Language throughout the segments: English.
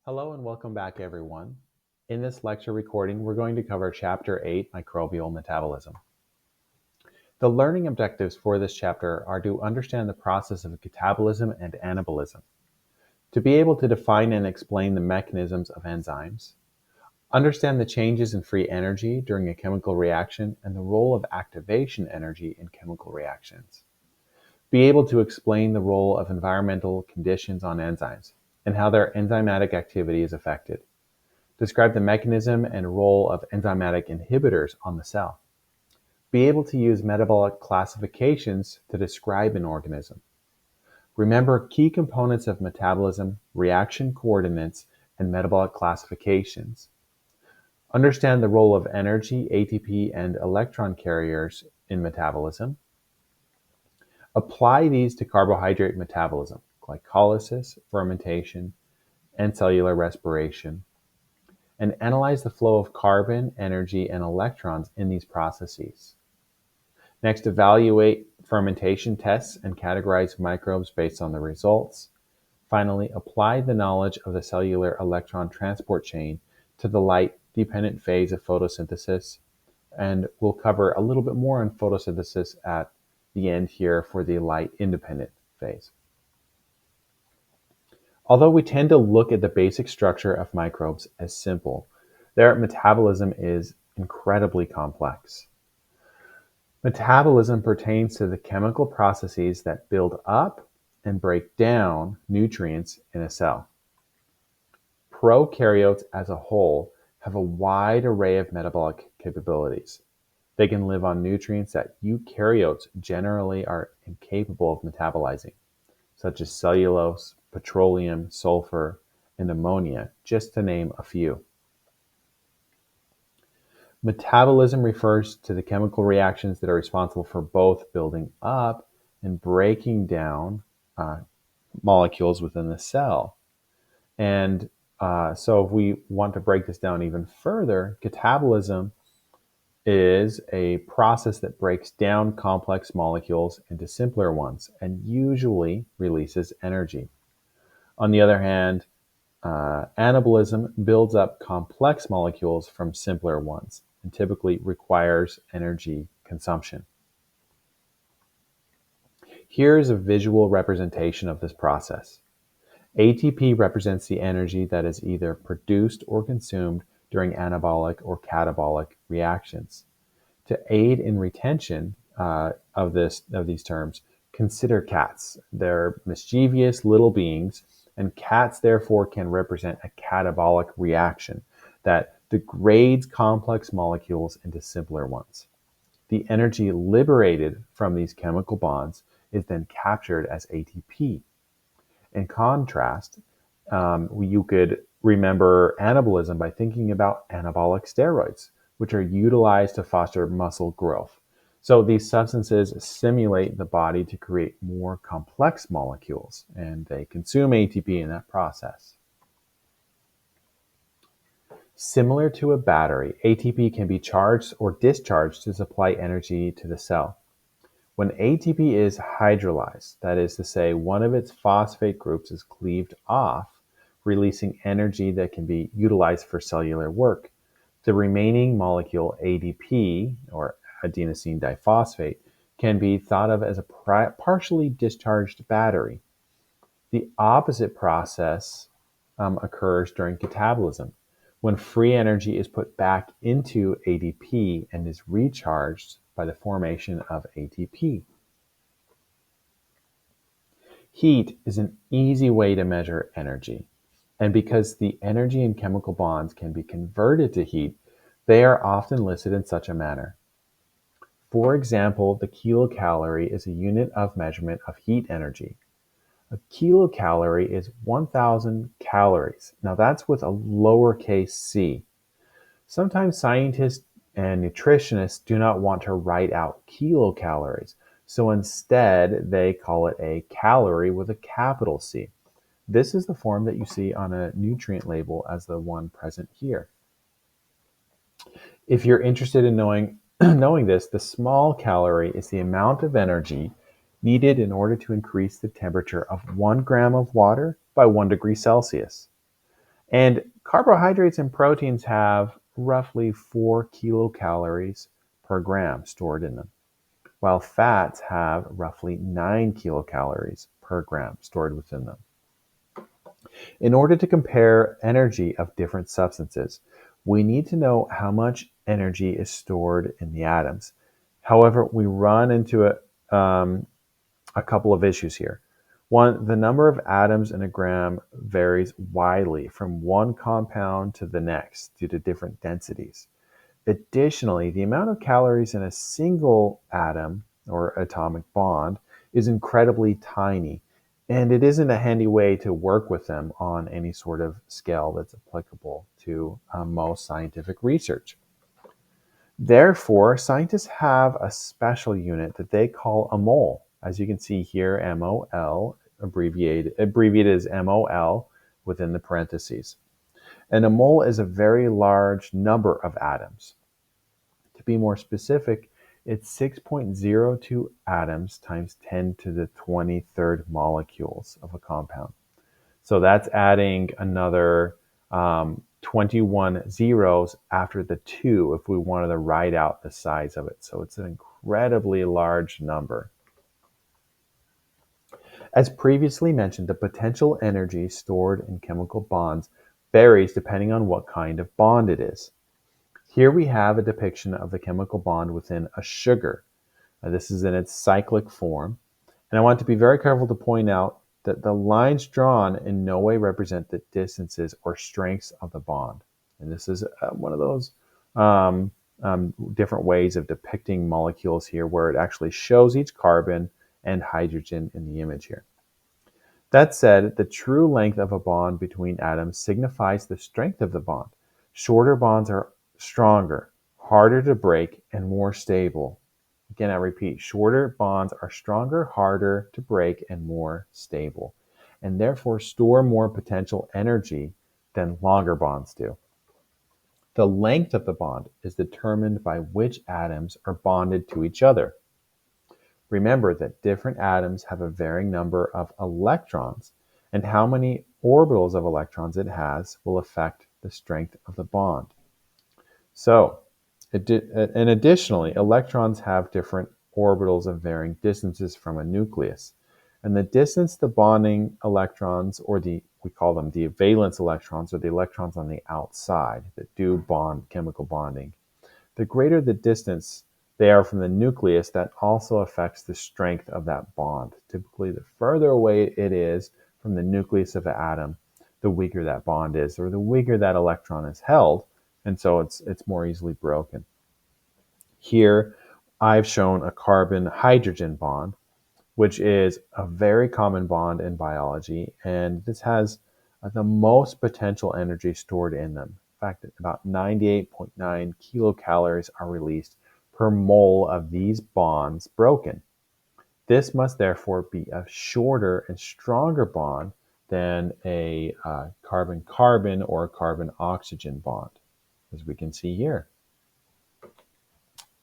Hello and welcome back, everyone. In this lecture recording, we're going to cover Chapter 8, Microbial Metabolism. The learning objectives for this chapter are to understand the process of catabolism and anabolism, to be able to define and explain the mechanisms of enzymes, understand the changes in free energy during a chemical reaction and the role of activation energy in chemical reactions, be able to explain the role of environmental conditions on enzymes and how their enzymatic activity is affected. Describe the mechanism and role of enzymatic inhibitors on the cell. Be able to use metabolic classifications to describe an organism. Remember key components of metabolism, reaction coordinates, and metabolic classifications. Understand the role of energy, ATP, and electron carriers in metabolism. Apply these to carbohydrate metabolism, glycolysis, fermentation, and cellular respiration, and analyze the flow of carbon, energy, and electrons in these processes. Next, evaluate fermentation tests and categorize microbes based on the results. Finally, apply the knowledge of the cellular electron transport chain to the light-dependent phase of photosynthesis, and we'll cover a little bit more on photosynthesis at the end here for the light-independent phase. Although we tend to look at the basic structure of microbes as simple, their metabolism is incredibly complex. Metabolism pertains to the chemical processes that build up and break down nutrients in a cell. Prokaryotes as a whole have a wide array of metabolic capabilities. They can live on nutrients that eukaryotes generally are incapable of metabolizing, such as cellulose, petroleum, sulfur, and ammonia, just to name a few. Metabolism refers to the chemical reactions that are responsible for both building up and breaking down molecules within the cell. And so if we want to break this down even further, catabolism is a process that breaks down complex molecules into simpler ones and usually releases energy. On the other hand, anabolism builds up complex molecules from simpler ones and typically requires energy consumption. Here's a visual representation of this process. ATP represents the energy that is either produced or consumed during anabolic or catabolic reactions. To aid in retention of these terms, consider cats. They're mischievous little beings, and cats therefore can represent a catabolic reaction that degrades complex molecules into simpler ones. The energy liberated from these chemical bonds is then captured as ATP. In contrast, you could remember anabolism by thinking about anabolic steroids, which are utilized to foster muscle growth. So these substances stimulate the body to create more complex molecules, and they consume ATP in that process. Similar to a battery, ATP can be charged or discharged to supply energy to the cell. When ATP is hydrolyzed, that is to say, one of its phosphate groups is cleaved off, releasing energy that can be utilized for cellular work, the remaining molecule ADP, or adenosine diphosphate, can be thought of as a partially discharged battery. The opposite process occurs during catabolism, when free energy is put back into ADP and is recharged by the formation of ATP. Heat is an easy way to measure energy, and because the energy in chemical bonds can be converted to heat, they are often listed in such a manner. For example, the kilocalorie is a unit of measurement of heat energy. A kilocalorie is 1,000 calories. Now that's with a lowercase c. Sometimes scientists and nutritionists do not want to write out kilocalories, so instead they call it a calorie with a capital C. This is the form that you see on a nutrient label as the one present here. If you're interested in knowing this, the small calorie is the amount of energy needed in order to increase the temperature of 1 gram of water by 1 degree Celsius. And carbohydrates and proteins have roughly 4 kilocalories per gram stored in them, while fats have roughly 9 kilocalories per gram stored within them. In order to compare energy of different substances, we need to know how much energy is stored in the atoms. However, we run into a couple of issues here. One, the number of atoms in a gram varies widely from one compound to the next due to different densities. Additionally, the amount of calories in a single atom or atomic bond is incredibly tiny, and it isn't a handy way to work with them on any sort of scale that's applicable to most scientific research. Therefore, scientists have a special unit that they call a mole. As you can see here, MOL, abbreviated as MOL within the parentheses. And a mole is a very large number of atoms. To be more specific, it's 6.02 atoms times 10 to the 23rd molecules of a compound. So that's adding another 21 zeros after the 2 if we wanted to write out the size of it. So it's an incredibly large number. As previously mentioned, the potential energy stored in chemical bonds varies depending on what kind of bond it is. Here we have a depiction of the chemical bond within a sugar. This is in its cyclic form. And I want to be very careful to point out that the lines drawn in no way represent the distances or strengths of the bond. And this is one of those different ways of depicting molecules here where it actually shows each carbon and hydrogen in the image here. That said, the true length of a bond between atoms signifies the strength of the bond. Shorter bonds are stronger, harder to break, and more stable. Again, I repeat, shorter bonds are stronger, harder to break, and more stable, and therefore store more potential energy than longer bonds do. The length of the bond is determined by which atoms are bonded to each other. Remember that different atoms have a varying number of electrons, and how many orbitals of electrons it has will affect the strength of the bond. So, and additionally, electrons have different orbitals of varying distances from a nucleus. And the distance the bonding electrons, we call them the valence electrons, or the electrons on the outside that do bond chemical bonding. The greater the distance they are from the nucleus, that also affects the strength of that bond. Typically, the further away it is from the nucleus of an atom, the weaker that bond is, or the weaker that electron is held, and so it's more easily broken. Here, I've shown a carbon-hydrogen bond, which is a very common bond in biology, and this has the most potential energy stored in them. In fact, about 98.9 kilocalories are released per mole of these bonds broken. This must therefore be a shorter and stronger bond than a carbon-carbon or carbon-oxygen bond, as we can see here.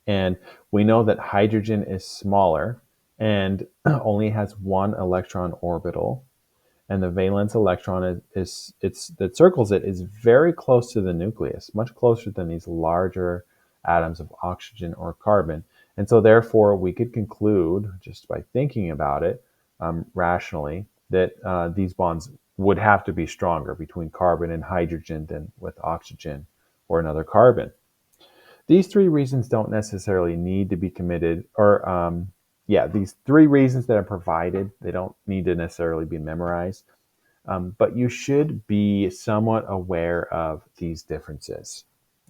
And we know that hydrogen is smaller and only has one electron orbital. And the valence electron that circles it is very close to the nucleus, much closer than these larger atoms of oxygen or carbon. And so therefore we could conclude, just by thinking about it rationally, that these bonds would have to be stronger between carbon and hydrogen than with oxygen or another carbon. These three reasons don't necessarily need to be committed, or these three reasons that are provided, they don't need to necessarily be memorized. But you should be somewhat aware of these differences.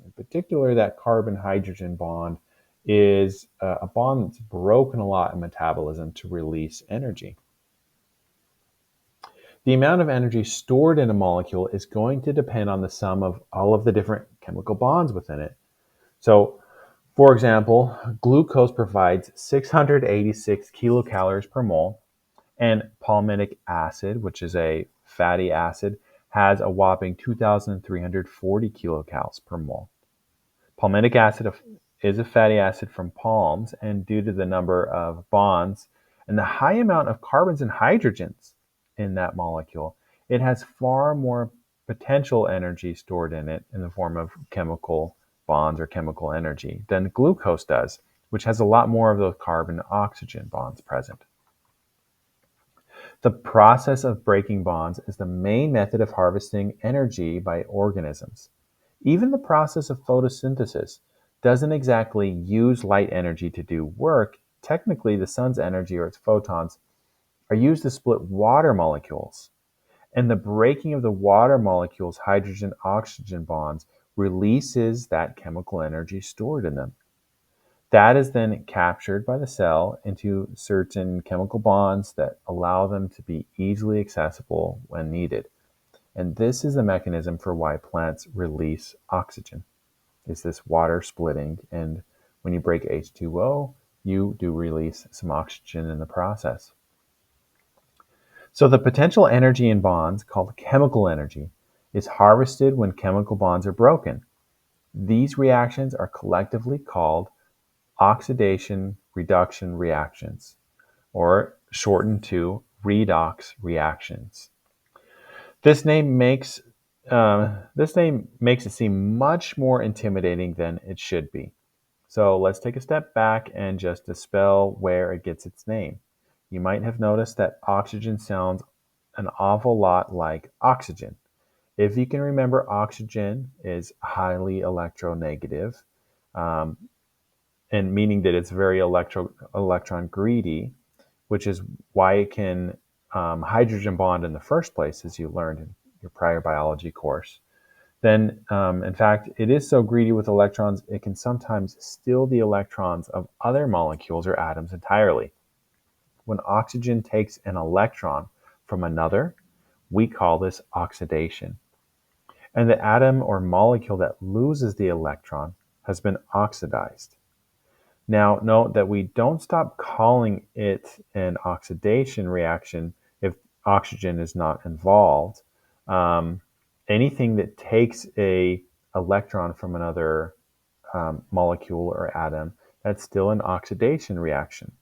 In particular, that carbon-hydrogen bond is a bond that's broken a lot in metabolism to release energy. The amount of energy stored in a molecule is going to depend on the sum of all of the different chemical bonds within it. So, for example, glucose provides 686 kilocalories per mole, and palmitic acid, which is a fatty acid, has a whopping 2,340 kilocalories per mole. Palmitic acid is a fatty acid from palms, and due to the number of bonds and the high amount of carbons and hydrogens in that molecule, it has far more potential energy stored in it in the form of chemical bonds or chemical energy than glucose does, which has a lot more of those carbon-oxygen bonds present. The process of breaking bonds is the main method of harvesting energy by organisms. Even the process of photosynthesis doesn't exactly use light energy to do work. Technically, the sun's energy or its photons are used to split water molecules. And the breaking of the water molecules' hydrogen-oxygen bonds releases that chemical energy stored in them. That is then captured by the cell into certain chemical bonds that allow them to be easily accessible when needed. And this is the mechanism for why plants release oxygen, is this water splitting. And when you break H2O, you do release some oxygen in the process. So the potential energy in bonds, called chemical energy, is harvested when chemical bonds are broken. These reactions are collectively called oxidation-reduction reactions, or shortened to redox reactions. This name makes it seem much more intimidating than it should be. So let's take a step back and just dispel where it gets its name. You might have noticed that oxygen sounds an awful lot like oxygen. If you can remember, oxygen is highly electronegative, um, and meaning that it's very electron greedy, which is why it can hydrogen bond in the first place, as you learned in your prior biology course. Then, in fact, it is so greedy with electrons, it can sometimes steal the electrons of other molecules or atoms entirely. When oxygen takes an electron from another, we call this oxidation. And the atom or molecule that loses the electron has been oxidized. Now, note that we don't stop calling it an oxidation reaction if oxygen is not involved. Anything that takes an electron from another molecule or atom, that's still an oxidation reaction.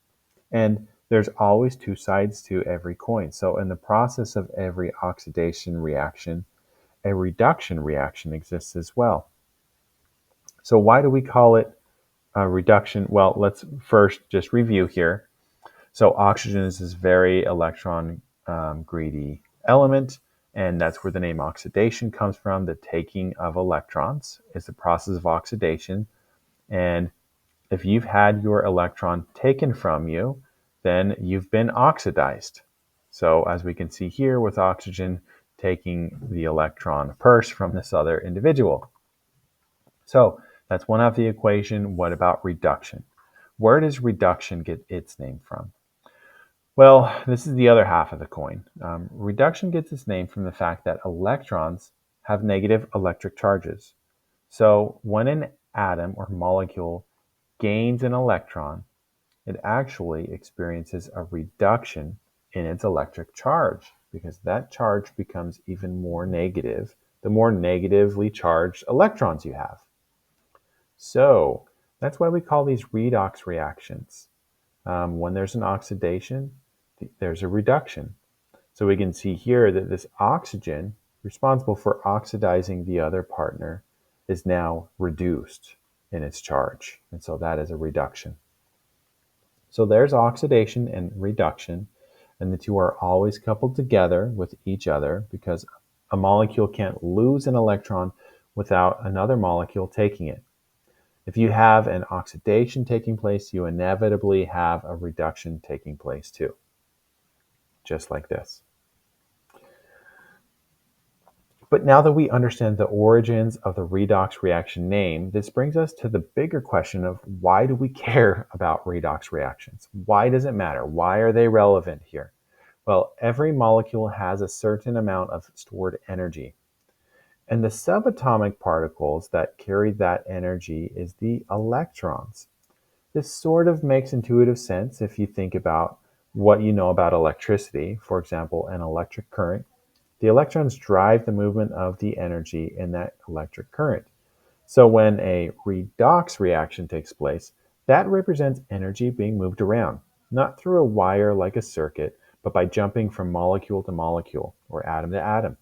And there's always two sides to every coin. So in the process of every oxidation reaction, a reduction reaction exists as well. So why do we call it reduction? Well, let's first just review here. So oxygen is this very electron greedy element, and that's where the name oxidation comes from. The taking of electrons is the process of oxidation. And if you've had your electron taken from you, then you've been oxidized. So as we can see here with oxygen taking the electron first from this other individual. So that's one half of the equation. What about reduction? Where does reduction get its name from? Well, this is the other half of the coin. Reduction gets its name from the fact that electrons have negative electric charges. So when an atom or molecule gains an electron, it actually experiences a reduction in its electric charge because that charge becomes even more negative the more negatively charged electrons you have. So that's why we call these redox reactions. When there's an oxidation, there's a reduction. So we can see here that this oxygen, responsible for oxidizing the other partner, is now reduced in its charge. And so that is a reduction. So there's oxidation and reduction, and the two are always coupled together with each other because a molecule can't lose an electron without another molecule taking it. If you have an oxidation taking place, you inevitably have a reduction taking place too, just like this. But now that we understand the origins of the redox reaction name, this brings us to the bigger question of why do we care about redox reactions? Why does it matter? Why are they relevant here? Well, every molecule has a certain amount of stored energy. And the subatomic particles that carry that energy is the electrons. This sort of makes intuitive sense if you think about what you know about electricity, for example, an electric current. The electrons drive the movement of the energy in that electric current. So when a redox reaction takes place, that represents energy being moved around, not through a wire like a circuit, but by jumping from molecule to molecule or atom to atom.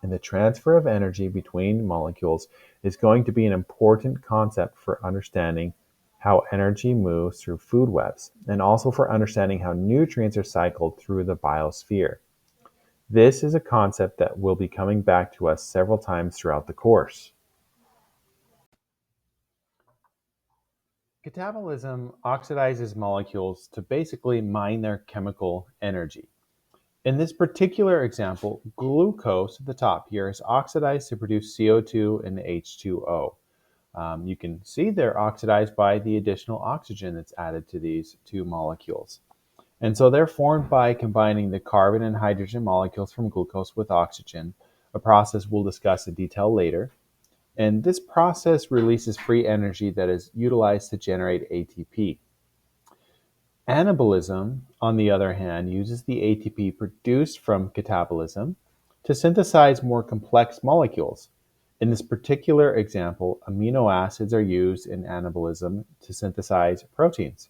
And the transfer of energy between molecules is going to be an important concept for understanding how energy moves through food webs, and also for understanding how nutrients are cycled through the biosphere. This is a concept that will be coming back to us several times throughout the course. Catabolism oxidizes molecules to basically mine their chemical energy. In this particular example, glucose at the top here is oxidized to produce CO2 and H2O. You can see they're oxidized by the additional oxygen that's added to these two molecules. And so they're formed by combining the carbon and hydrogen molecules from glucose with oxygen, a process we'll discuss in detail later. And this process releases free energy that is utilized to generate ATP. Anabolism, on the other hand, uses the ATP produced from catabolism to synthesize more complex molecules. In this particular example, amino acids are used in anabolism to synthesize proteins.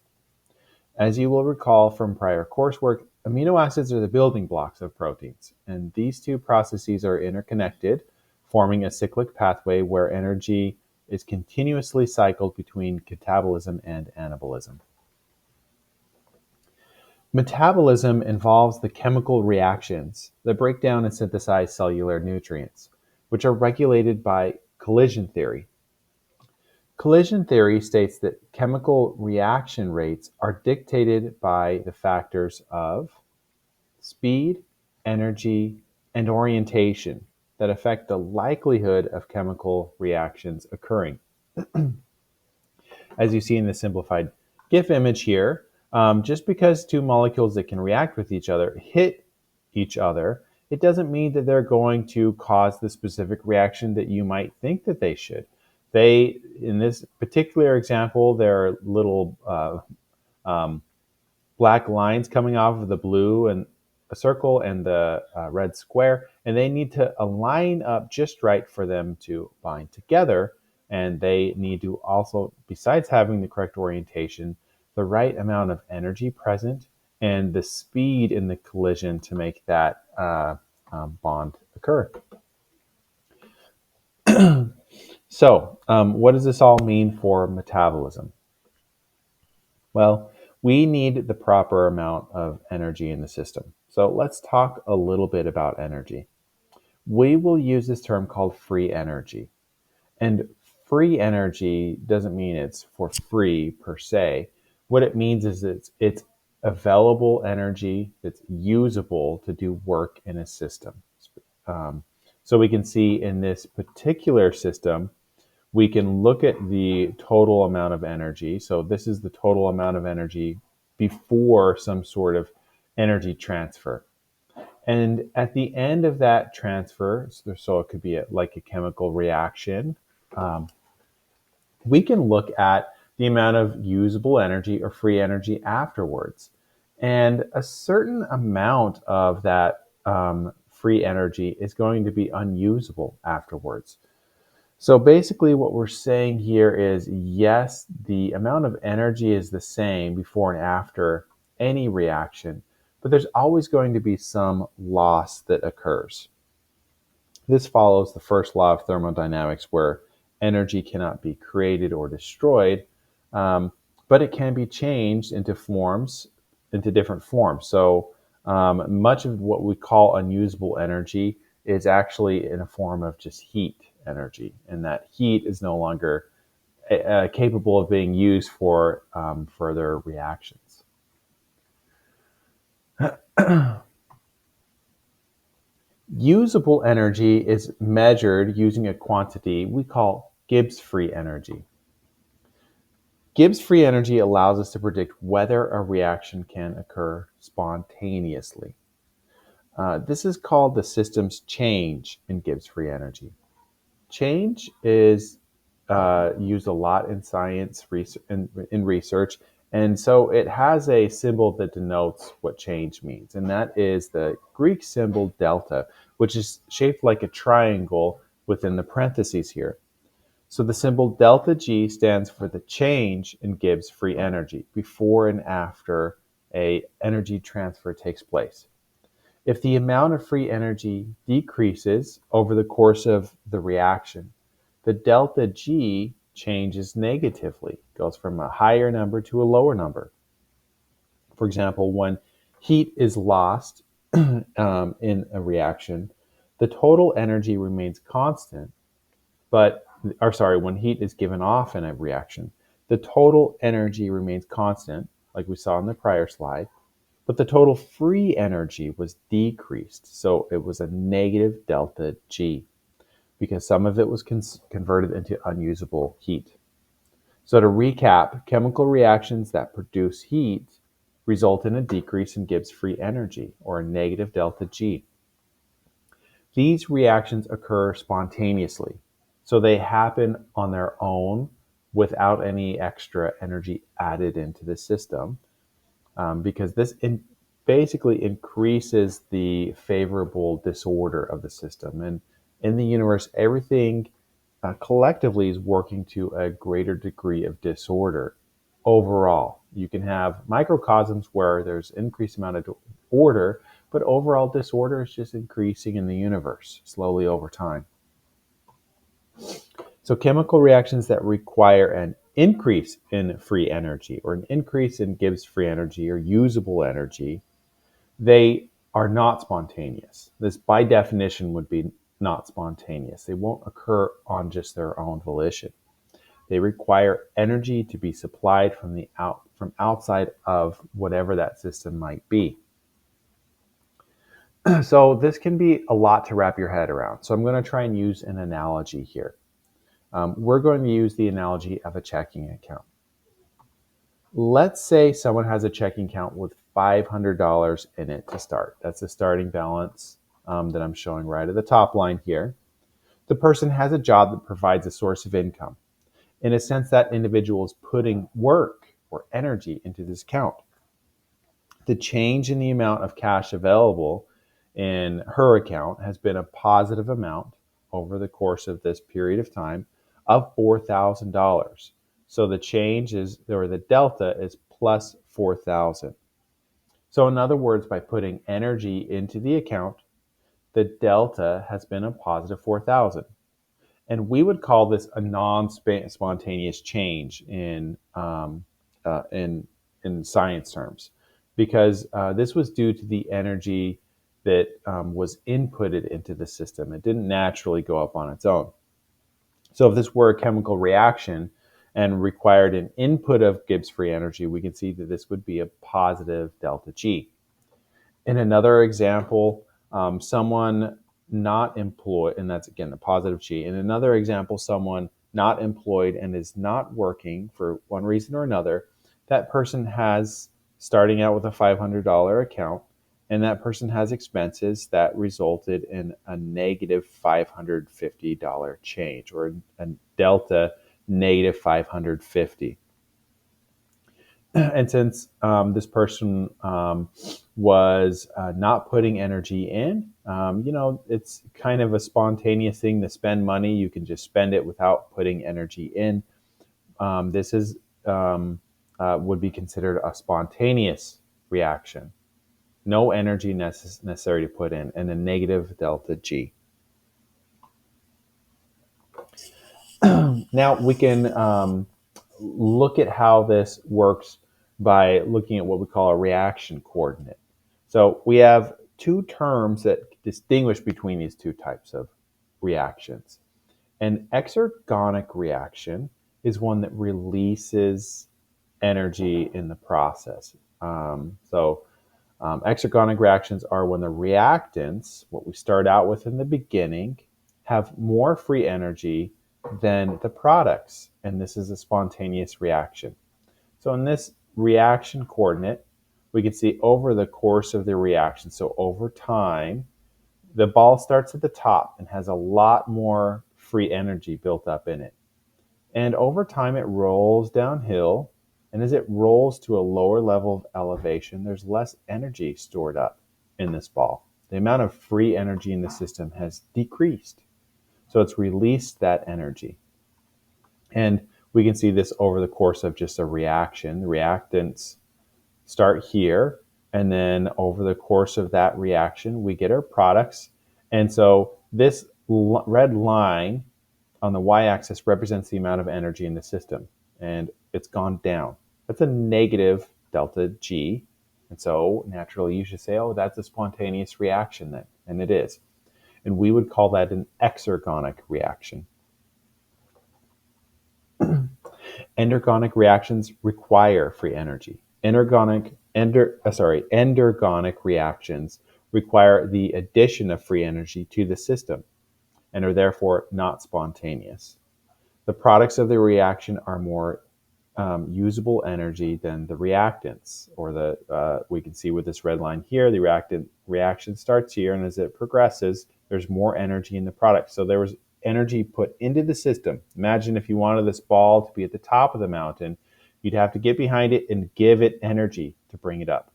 As you will recall from prior coursework, amino acids are the building blocks of proteins, and these two processes are interconnected, forming a cyclic pathway where energy is continuously cycled between catabolism and anabolism. Metabolism involves the chemical reactions that break down and synthesize cellular nutrients, which are regulated by collision theory. Collision theory states that chemical reaction rates are dictated by the factors of speed, energy, and orientation that affect the likelihood of chemical reactions occurring. As you see in the simplified GIF image here, just because two molecules that can react with each other hit each other, it doesn't mean that they're going to cause the specific reaction that you might think that they should. In this particular example, there are little black lines coming off of the blue and a circle and the red square, and they need to align up just right for them to bind together. And they need to also, besides having the correct orientation, the right amount of energy present and the speed in the collision to make that bond occur. So, what does this all mean for metabolism? Well, we need the proper amount of energy in the system. So let's talk a little bit about energy. We will use this term called free energy. And free energy doesn't mean it's for free per se. What it means is it's available energy that's usable to do work in a system. So we can see in this particular system, we can look at the total amount of energy. So this is the total amount of energy before some sort of energy transfer. And at the end of that transfer, so it could be like a chemical reaction, we can look at the amount of usable energy or free energy afterwards. And a certain amount of that free energy is going to be unusable afterwards. So basically what we're saying here is, yes, the amount of energy is the same before and after any reaction, but there's always going to be some loss that occurs. This follows the first law of thermodynamics, where energy cannot be created or destroyed, but it can be changed into different forms. So much of what we call unusable energy is actually in a form of just heat energy, and that heat is no longer capable of being used for further reactions. Usable energy is measured using a quantity we call Gibbs free energy. Gibbs free energy allows us to predict whether a reaction can occur spontaneously. This is called the system's change in Gibbs free energy. Change is used a lot in science in research, and so it has a symbol that denotes what change means, and that is the Greek symbol delta, which is shaped like a triangle within the parentheses here. So the symbol delta G stands for the change in Gibbs free energy before and after a energy transfer takes place. If the amount of free energy decreases over the course of the reaction, the delta G changes negatively, goes from a higher number to a lower number. For example, when heat is lost in a reaction, the total energy remains constant, when heat is given off in a reaction, the total energy remains constant, like we saw in the prior slide, but the total free energy was decreased. So it was a negative delta G because some of it was converted into unusable heat. So to recap, chemical reactions that produce heat result in a decrease in Gibbs free energy, or a negative delta G. These reactions occur spontaneously, so they happen on their own without any extra energy added into the system, because this basically increases the favorable disorder of the system. And in the universe, everything collectively is working to a greater degree of disorder overall. You can have microcosms where there's increased amount of order, but overall disorder is just increasing in the universe slowly over time. So chemical reactions that require an increase in free energy, or an increase in Gibbs free energy or usable energy, they are not spontaneous. This by definition would be not spontaneous. They won't occur on just their own volition. They require energy to be supplied from outside of whatever that system might be. So this can be a lot to wrap your head around. So I'm going to try and use an analogy here. We're going to use the analogy of a checking account. Let's say someone has a checking account with $500 in it to start. That's the starting balance that I'm showing right at the top line here. The person has a job that provides a source of income. In a sense, that individual is putting work or energy into this account. The change in the amount of cash available in her account has been a positive amount over the course of this period of time of $4,000. So the change is, or the delta is plus 4,000. So in other words, by putting energy into the account, the delta has been a positive 4,000. And we would call this a non-spontaneous change in science terms, because this was due to the energy that was inputted into the system. It didn't naturally go up on its own. So if this were a chemical reaction and required an input of Gibbs free energy, we can see that this would be a positive delta G. In another example, someone not employed, and that's again the positive G. In another example, someone not employed and is not working for one reason or another, that person has, starting out with a $500 account, and that person has expenses that resulted in a negative $550 change, or a delta negative 550. And since this person was not putting energy in, it's kind of a spontaneous thing to spend money. You can just spend it without putting energy in. This is would be considered a spontaneous reaction. No energy necessary to put in, and a negative delta G. Now we can look at how this works by looking at what we call a reaction coordinate. So we have two terms that distinguish between these two types of reactions. An exergonic reaction is one that releases energy in the process. Exergonic reactions are when the reactants, what we start out with in the beginning, have more free energy than the products, and this is a spontaneous reaction. So in this reaction coordinate, we can see over the course of the reaction, so over time, the ball starts at the top and has a lot more free energy built up in it. And over time, it rolls downhill, and as it rolls to a lower level of elevation, there's less energy stored up in this ball. The amount of free energy in the system has decreased. So it's released that energy. And we can see this over the course of just a reaction. The reactants start here, And then over the course of that reaction, we get our products. And so this red line on the y-axis represents the amount of energy in the system, and it's gone down. That's a negative delta G. And so naturally you should say, oh, that's a spontaneous reaction then. And it is. And we would call that an exergonic reaction. Endergonic reactions require free energy. Endergonic reactions require the addition of free energy to the system and are therefore not spontaneous. The products of the reaction are more usable energy than the reactants, or we can see with this red line here, the reaction starts here, and as it progresses, there's more energy in the product. So there was energy put into the system. Imagine if you wanted this ball to be at the top of the mountain, you'd have to get behind it and give it energy to bring it up.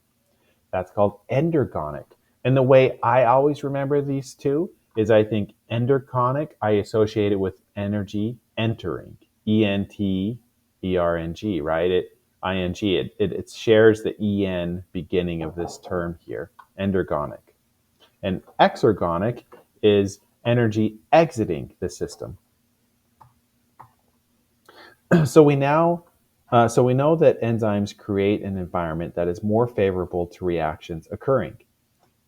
That's called endergonic. And the way I always remember these two is I think endergonic, I associate it with energy entering, E-N-T-E-R-N-G, right? It shares the E-N beginning of this term here, endergonic. And exergonic is energy exiting the system. So we know that enzymes create an environment that is more favorable to reactions occurring.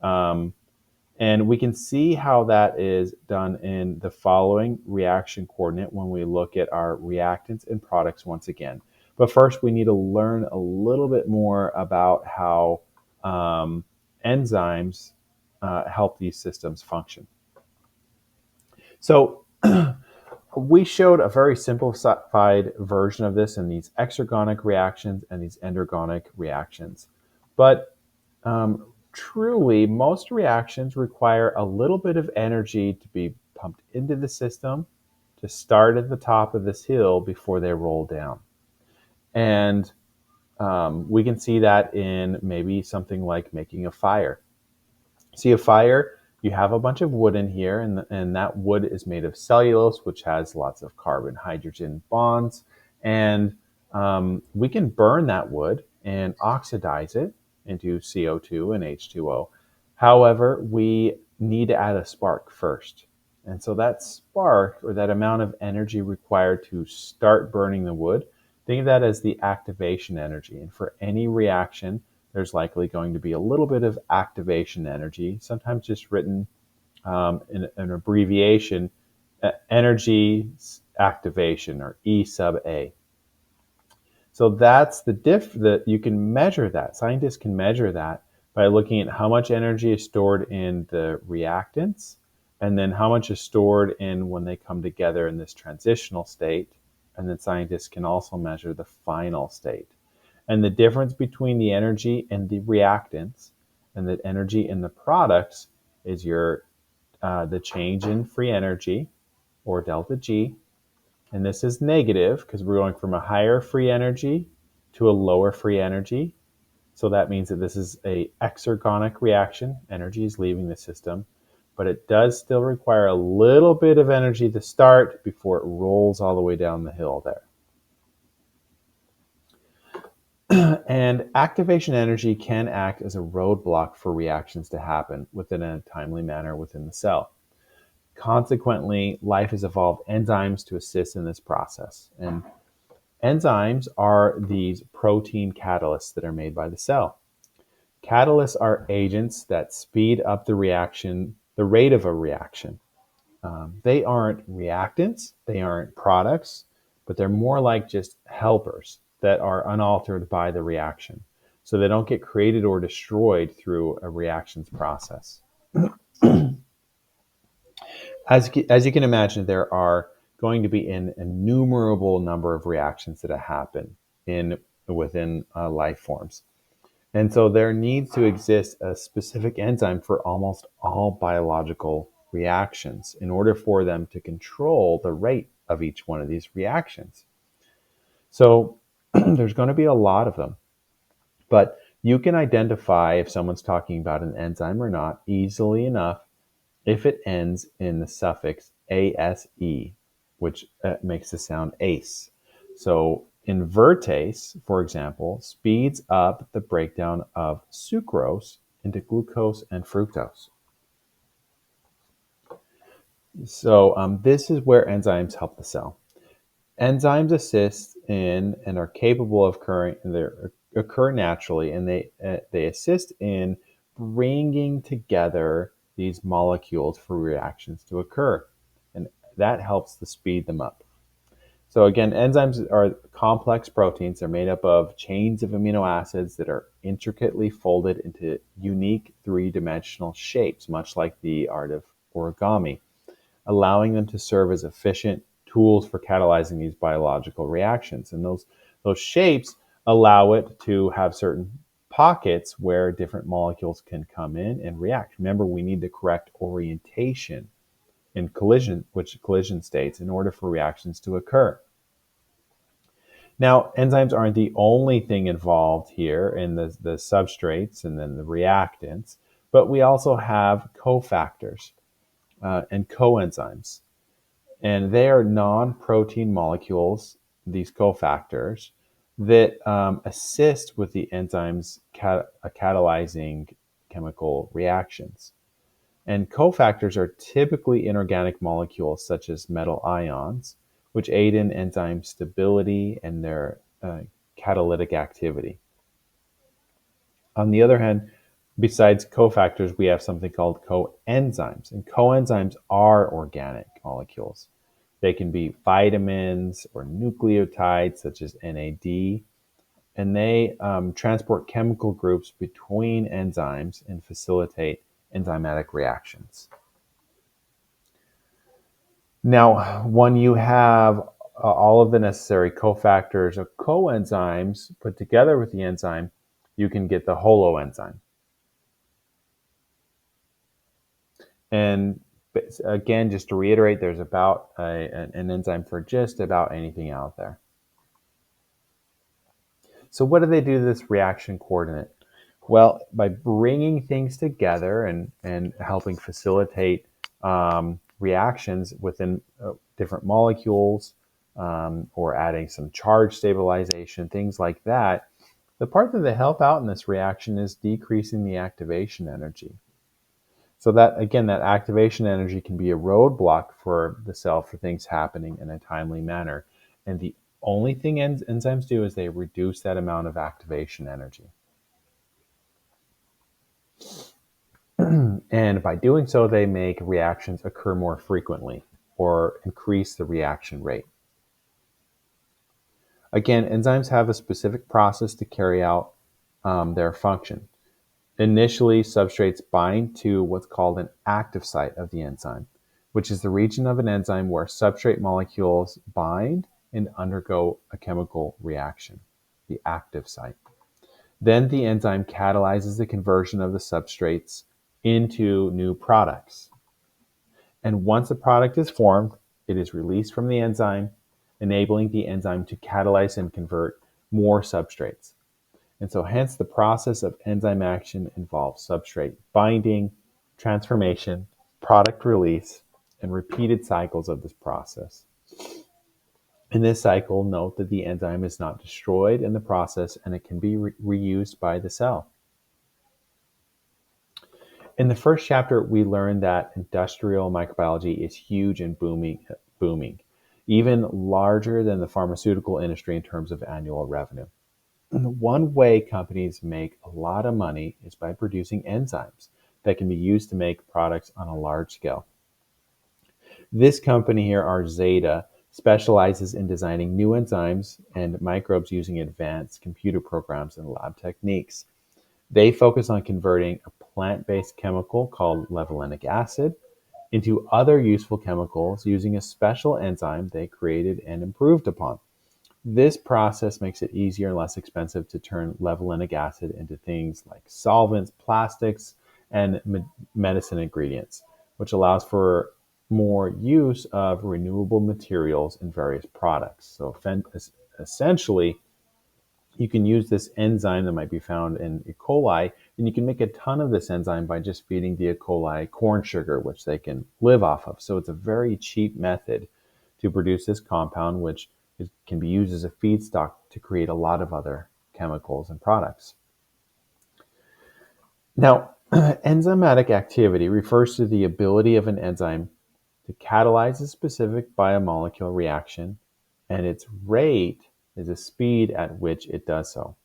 And we can see how that is done in the following reaction coordinate when we look at our reactants and products once again. But first, we need to learn a little bit more about how enzymes help these systems function. So we showed a very simplified version of this in these exergonic reactions and these endergonic reactions. But truly, most reactions require a little bit of energy to be pumped into the system to start at the top of this hill before they roll down. And we can see that in maybe something like making a fire. See a fire, you have a bunch of wood in here, and that wood is made of cellulose, which has lots of carbon-hydrogen bonds. And we can burn that wood and oxidize it into CO2 and H2O. However, we need to add a spark first. And so that spark, or that amount of energy required to start burning the wood, think of that as the activation energy. And for any reaction, there's likely going to be a little bit of activation energy, sometimes just written in an abbreviation, energy activation, or E sub A. So that's that you can measure that. Scientists can measure that by looking at how much energy is stored in the reactants, and then how much is stored in when they come together in this transitional state. And then scientists can also measure the final state. And the difference between the energy in the reactants and the energy in the products is the change in free energy, or delta G. And this is negative because we're going from a higher free energy to a lower free energy. So that means that this is an exergonic reaction. Energy is leaving the system, but it does still require a little bit of energy to start before it rolls all the way down the hill there. And activation energy can act as a roadblock for reactions to happen within a timely manner within the cell. Consequently, life has evolved enzymes to assist in this process. And enzymes are these protein catalysts that are made by the cell. Catalysts are agents that speed up the rate of a reaction. They aren't reactants, they aren't products, but they're more like just helpers that are unaltered by the reaction. So they don't get created or destroyed through a reactions process. As you can imagine, there are going to be an innumerable number of reactions that happen within life forms. And so there needs to exist a specific enzyme for almost all biological reactions in order for them to control the rate of each one of these reactions. So there's going to be a lot of them, but you can identify if someone's talking about an enzyme or not easily enough if it ends in the suffix ase, which makes the sound ace. So Invertase, for example, speeds up the breakdown of sucrose into glucose and fructose. So this is where enzymes help the cell. Enzymes assist in and are capable of occur naturally, and they assist in bringing together these molecules for reactions to occur, and that helps to speed them up. So again, enzymes are complex proteins. They're made up of chains of amino acids that are intricately folded into unique three-dimensional shapes, much like the art of origami, allowing them to serve as efficient tools for catalyzing these biological reactions. And those shapes allow it to have certain pockets where different molecules can come in and react. Remember, we need the correct orientation in collision states in order for reactions to occur. Now, enzymes aren't the only thing involved here in the substrates and then the reactants, but we also have cofactors and coenzymes. And they are non-protein molecules, these cofactors, that assist with the enzymes catalyzing chemical reactions. And cofactors are typically inorganic molecules such as metal ions, which aid in enzyme stability and their catalytic activity. On the other hand, besides cofactors, we have something called coenzymes. And coenzymes are organic molecules. They can be vitamins or nucleotides such as NAD, and they transport chemical groups between enzymes and facilitate enzymatic reactions. Now, when you have all of the necessary cofactors or coenzymes put together with the enzyme, you can get the holoenzyme. And again, just to reiterate, there's about an enzyme for just about anything out there. So what do they do to this reaction coordinate? Well, by bringing things together and helping facilitate reactions within different molecules or adding some charge stabilization, things like that, the part that they help out in this reaction is decreasing the activation energy. So that, again, that activation energy can be a roadblock for the cell for things happening in a timely manner. And the only thing enzymes do is they reduce that amount of activation energy. And by doing so, they make reactions occur more frequently or increase the reaction rate. Again, enzymes have a specific process to carry out their function. Initially, substrates bind to what's called an active site of the enzyme, which is the region of an enzyme where substrate molecules bind and undergo a chemical reaction, the active site. Then the enzyme catalyzes the conversion of the substrates into new products. And once a product is formed, it is released from the enzyme, enabling the enzyme to catalyze and convert more substrates. And so hence the process of enzyme action involves substrate binding, transformation, product release, and repeated cycles of this process. In this cycle, note that the enzyme is not destroyed in the process and it can be reused by the cell. In the first chapter, we learned that industrial microbiology is huge and booming, even larger than the pharmaceutical industry in terms of annual revenue. And one way companies make a lot of money is by producing enzymes that can be used to make products on a large scale. This company here, Zeta, specializes in designing new enzymes and microbes using advanced computer programs and lab techniques. They focus on converting a plant-based chemical called levulinic acid into other useful chemicals using a special enzyme they created and improved upon. This process makes it easier and less expensive to turn levulinic acid into things like solvents, plastics, and medicine ingredients, which allows for more use of renewable materials in various products. So essentially, you can use this enzyme that might be found in E. coli, and you can make a ton of this enzyme by just feeding the E. coli corn sugar, which they can live off of. So it's a very cheap method to produce this compound, which It can be used as a feedstock to create a lot of other chemicals and products. Now, enzymatic activity refers to the ability of an enzyme to catalyze a specific biomolecular reaction, and its rate is the speed at which it does so.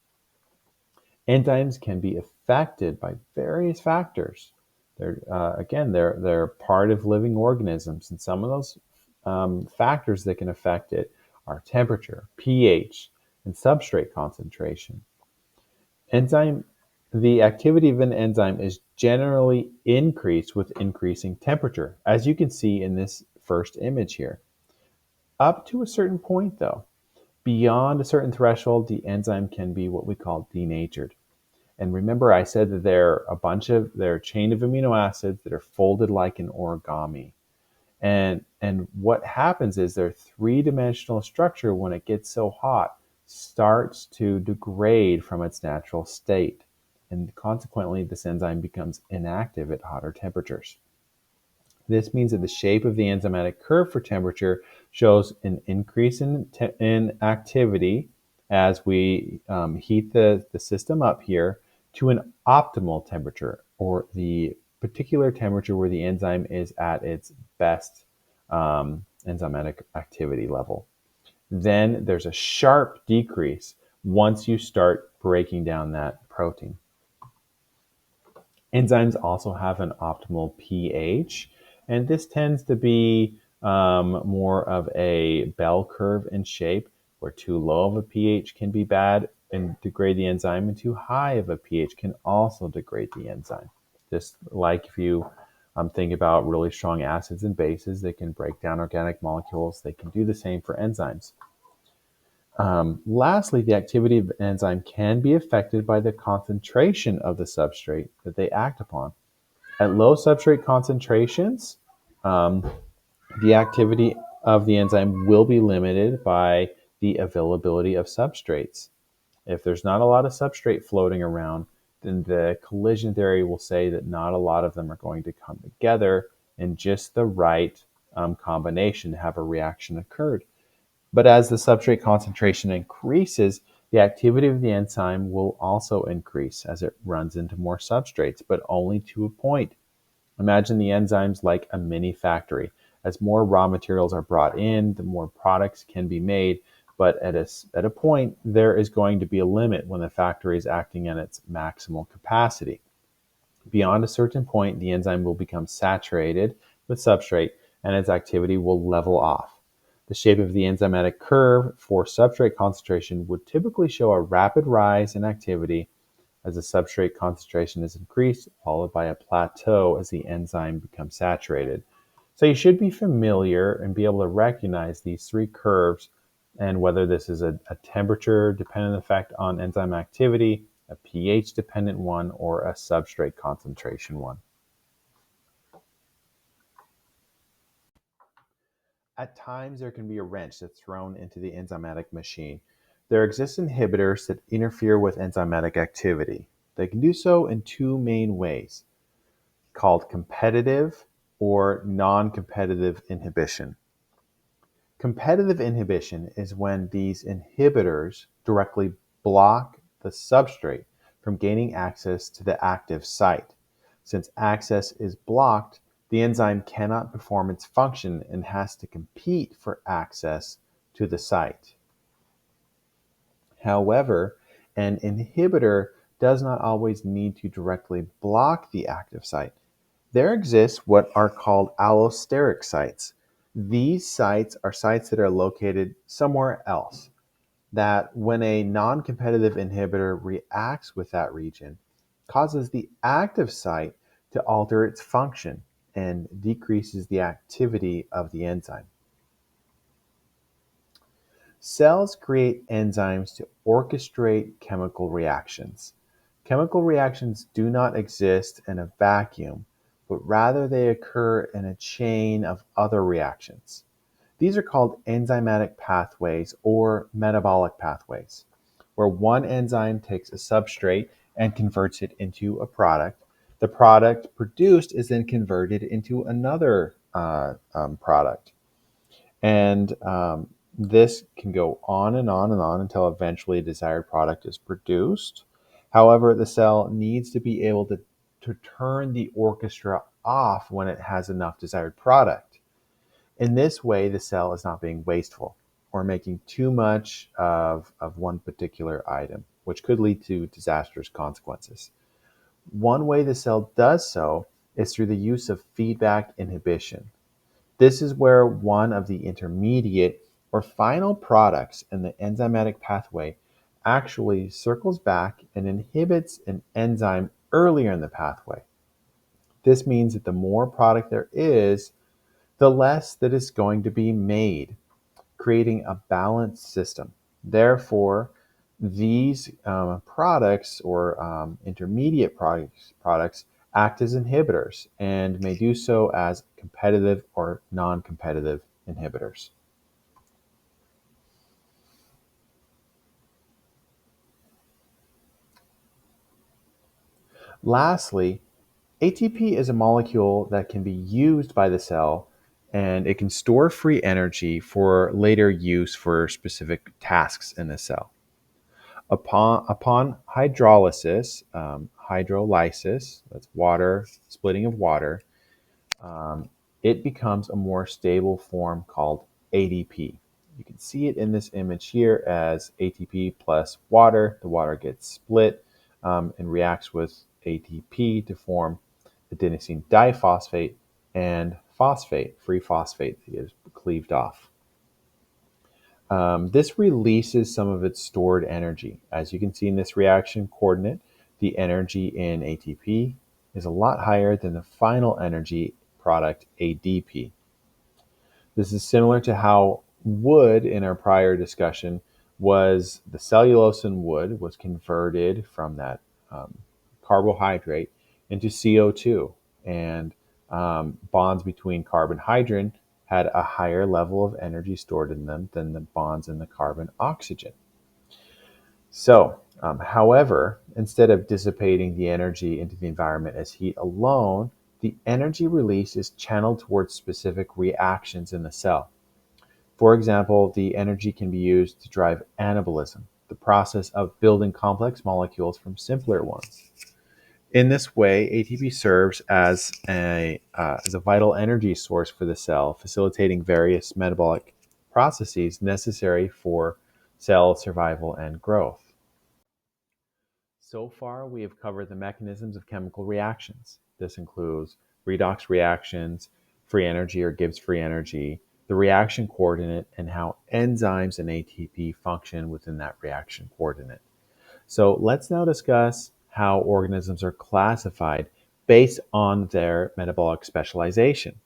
Enzymes can be affected by various factors. They're part of living organisms, and some of those factors that can affect it are temperature, pH, and substrate concentration. Enzyme, the activity of an enzyme is generally increased with increasing temperature, as you can see in this first image here. Up to a certain point, though, beyond a certain threshold, the enzyme can be what we call denatured. And remember, I said that they're a chain of amino acids that are folded like an origami. And what happens is their three-dimensional structure, when it gets so hot, starts to degrade from its natural state. And consequently, this enzyme becomes inactive at hotter temperatures. This means that the shape of the enzymatic curve for temperature shows an increase in activity as we heat the system up here to an optimal temperature, or the particular temperature where the enzyme is at its best enzymatic activity level. Then there's a sharp decrease once you start breaking down that protein. Enzymes also have an optimal pH, and this tends to be more of a bell curve in shape, where too low of a pH can be bad and degrade the enzyme, and too high of a pH can also degrade the enzyme. Just like if you think about really strong acids and bases, they can break down organic molecules. They can do the same for enzymes. Lastly, the activity of the enzyme can be affected by the concentration of the substrate that they act upon. At low substrate concentrations, the activity of the enzyme will be limited by the availability of substrates. If there's not a lot of substrate floating around, then the collision theory will say that not a lot of them are going to come together in just the right combination to have a reaction occurred. But as the substrate concentration increases, the activity of the enzyme will also increase as it runs into more substrates, but only to a point. Imagine the enzymes like a mini factory. As more raw materials are brought in, the more products can be made, but at a point, there is going to be a limit when the factory is acting at its maximal capacity. Beyond a certain point, the enzyme will become saturated with substrate and its activity will level off. The shape of the enzymatic curve for substrate concentration would typically show a rapid rise in activity as the substrate concentration is increased, followed by a plateau as the enzyme becomes saturated. So you should be familiar and be able to recognize these three curves, and whether this is a temperature-dependent effect on enzyme activity, a pH-dependent one, or a substrate concentration one. At times, there can be a wrench that's thrown into the enzymatic machine. There exist inhibitors that interfere with enzymatic activity. They can do so in two main ways, called competitive or non-competitive inhibition. Competitive inhibition is when these inhibitors directly block the substrate from gaining access to the active site. Since access is blocked, the enzyme cannot perform its function and has to compete for access to the site. However, an inhibitor does not always need to directly block the active site. There exists what are called allosteric sites. These sites are sites that are located somewhere else, that when a non-competitive inhibitor reacts with that region, causes the active site to alter its function and decreases the activity of the enzyme. Cells create enzymes to orchestrate chemical reactions. Chemical reactions do not exist in a vacuum, but rather they occur in a chain of other reactions. These are called enzymatic pathways or metabolic pathways, where one enzyme takes a substrate and converts it into a product. The product produced is then converted into another product. And This can go on and on and on until eventually a desired product is produced. However, the cell needs to be able to turn the orchestra off when it has enough desired product. In this way, the cell is not being wasteful or making too much of one particular item, which could lead to disastrous consequences. One way the cell does so is through the use of feedback inhibition. This is where one of the intermediate or final products in the enzymatic pathway actually circles back and inhibits an enzyme earlier in the pathway. This means that the more product there is, the less that is going to be made, creating a balanced system. Therefore, these products or intermediate products act as inhibitors and may do so as competitive or non-competitive inhibitors. Lastly, ATP is a molecule that can be used by the cell and it can store free energy for later use for specific tasks in the cell. Upon hydrolysis, that's water, splitting of water, um, it becomes a more stable form called ADP. You can see it in this image here as ATP plus water. The water gets split and reacts with ATP to form adenosine diphosphate and phosphate, free phosphate that is cleaved off. This releases some of its stored energy. As you can see in this reaction coordinate, the energy in ATP is a lot higher than the final energy product ADP. This is similar to how wood in our prior discussion was the cellulose in wood was converted from that um, carbohydrate into CO2, and bonds between carbon hydrogen had a higher level of energy stored in them than the bonds in the carbon oxygen. So, however, instead of dissipating the energy into the environment as heat alone, the energy release is channeled towards specific reactions in the cell. For example, the energy can be used to drive anabolism, the process of building complex molecules from simpler ones. In this way, ATP serves as a vital energy source for the cell, facilitating various metabolic processes necessary for cell survival and growth. So far, we have covered the mechanisms of chemical reactions. This includes redox reactions, free energy or Gibbs free energy, the reaction coordinate, and how enzymes and ATP function within that reaction coordinate. So let's now discuss how organisms are classified based on their metabolic specialization.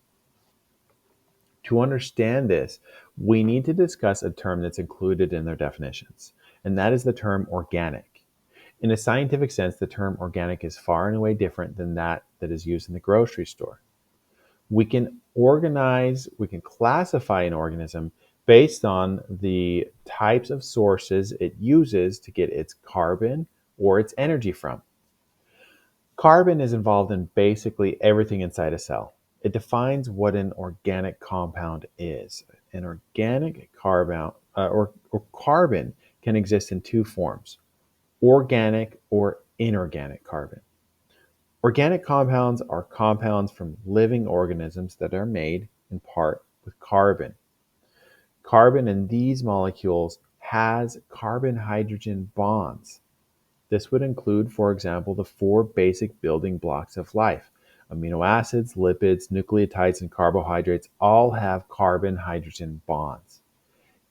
To understand this, we need to discuss a term that's included in their definitions, and that is the term organic. In a scientific sense, the term organic is far and away different than that is used in the grocery store. We can classify an organism based on the types of sources it uses to get its carbon or its energy from. Carbon is involved in basically everything inside a cell. It defines what an organic compound is. An organic compound or carbon can exist in two forms: organic or inorganic carbon. Organic compounds are compounds from living organisms that are made in part with carbon. Carbon in these molecules has carbon hydrogen bonds. This would include, for example, the four basic building blocks of life. Amino acids, lipids, nucleotides, and carbohydrates all have carbon hydrogen bonds.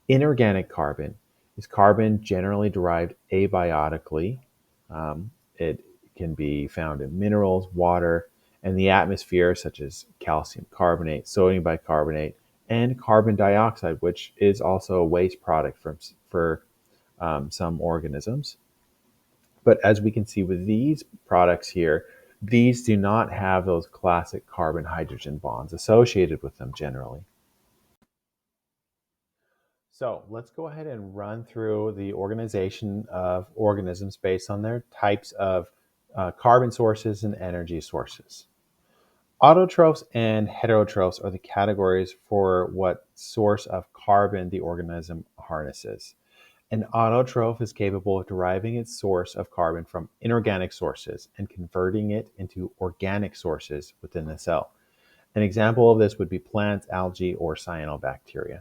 Inorganic carbon is carbon generally derived abiotically. It can be found in minerals, water, and the atmosphere, such as calcium carbonate, sodium bicarbonate, and carbon dioxide, which is also a waste product for some organisms. But as we can see with these products here, these do not have those classic carbon hydrogen bonds associated with them generally. So let's go ahead and run through the organization of organisms based on their types of carbon sources and energy sources. Autotrophs and heterotrophs are the categories for what source of carbon the organism harnesses. An autotroph is capable of deriving its source of carbon from inorganic sources and converting it into organic sources within the cell. An example of this would be plants, algae, or cyanobacteria.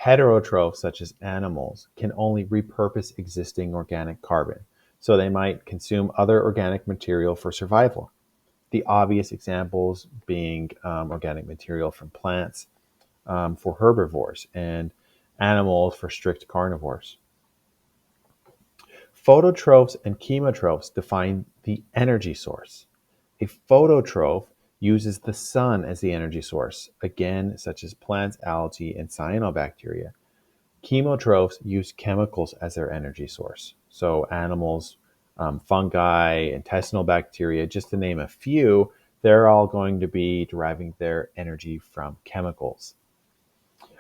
Heterotrophs, such as animals, can only repurpose existing organic carbon, so they might consume other organic material for survival. The obvious examples being organic material from plants for herbivores and animals for strict carnivores. Phototrophs and chemotrophs define the energy source. A phototroph uses the sun as the energy source, again, such as plants, algae, and cyanobacteria. Chemotrophs use chemicals as their energy source. So, animals, fungi, intestinal bacteria, just to name a few, they're all going to be deriving their energy from chemicals.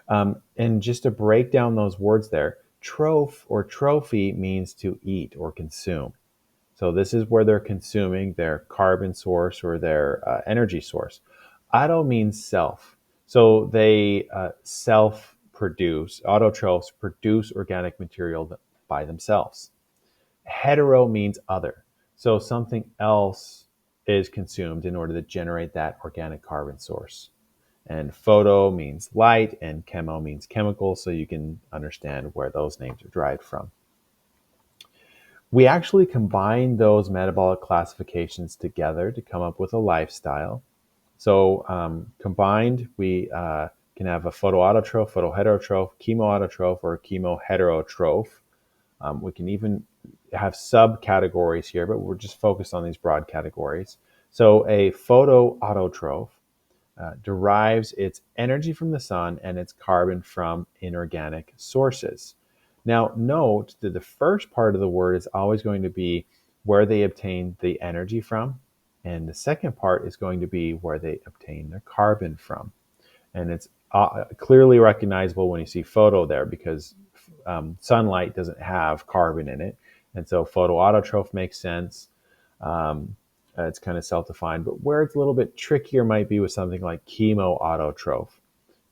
And just to break down those words there, troph or trophy means to eat or consume. So this is where they're consuming their carbon source or their energy source. Auto means self. So they self produce, autotrophs produce organic material by themselves. Hetero means other. So something else is consumed in order to generate that organic carbon source. And photo means light, and chemo means chemical, so you can understand where those names are derived from. We actually combine those metabolic classifications together to come up with a lifestyle. So combined, we can have a photoautotroph, photoheterotroph, chemoautotroph, or chemoheterotroph. We can even have subcategories here, but we're just focused on these broad categories. So a photoautotroph derives its energy from the sun and its carbon from inorganic sources. Now, note that the first part of the word is always going to be where they obtain the energy from, and the second part is going to be where they obtain their carbon from. And it's clearly recognizable when you see photo there because sunlight doesn't have carbon in it. And so photoautotroph makes sense. It's kind of self-defined, but where it's a little bit trickier might be with something like chemoautotroph.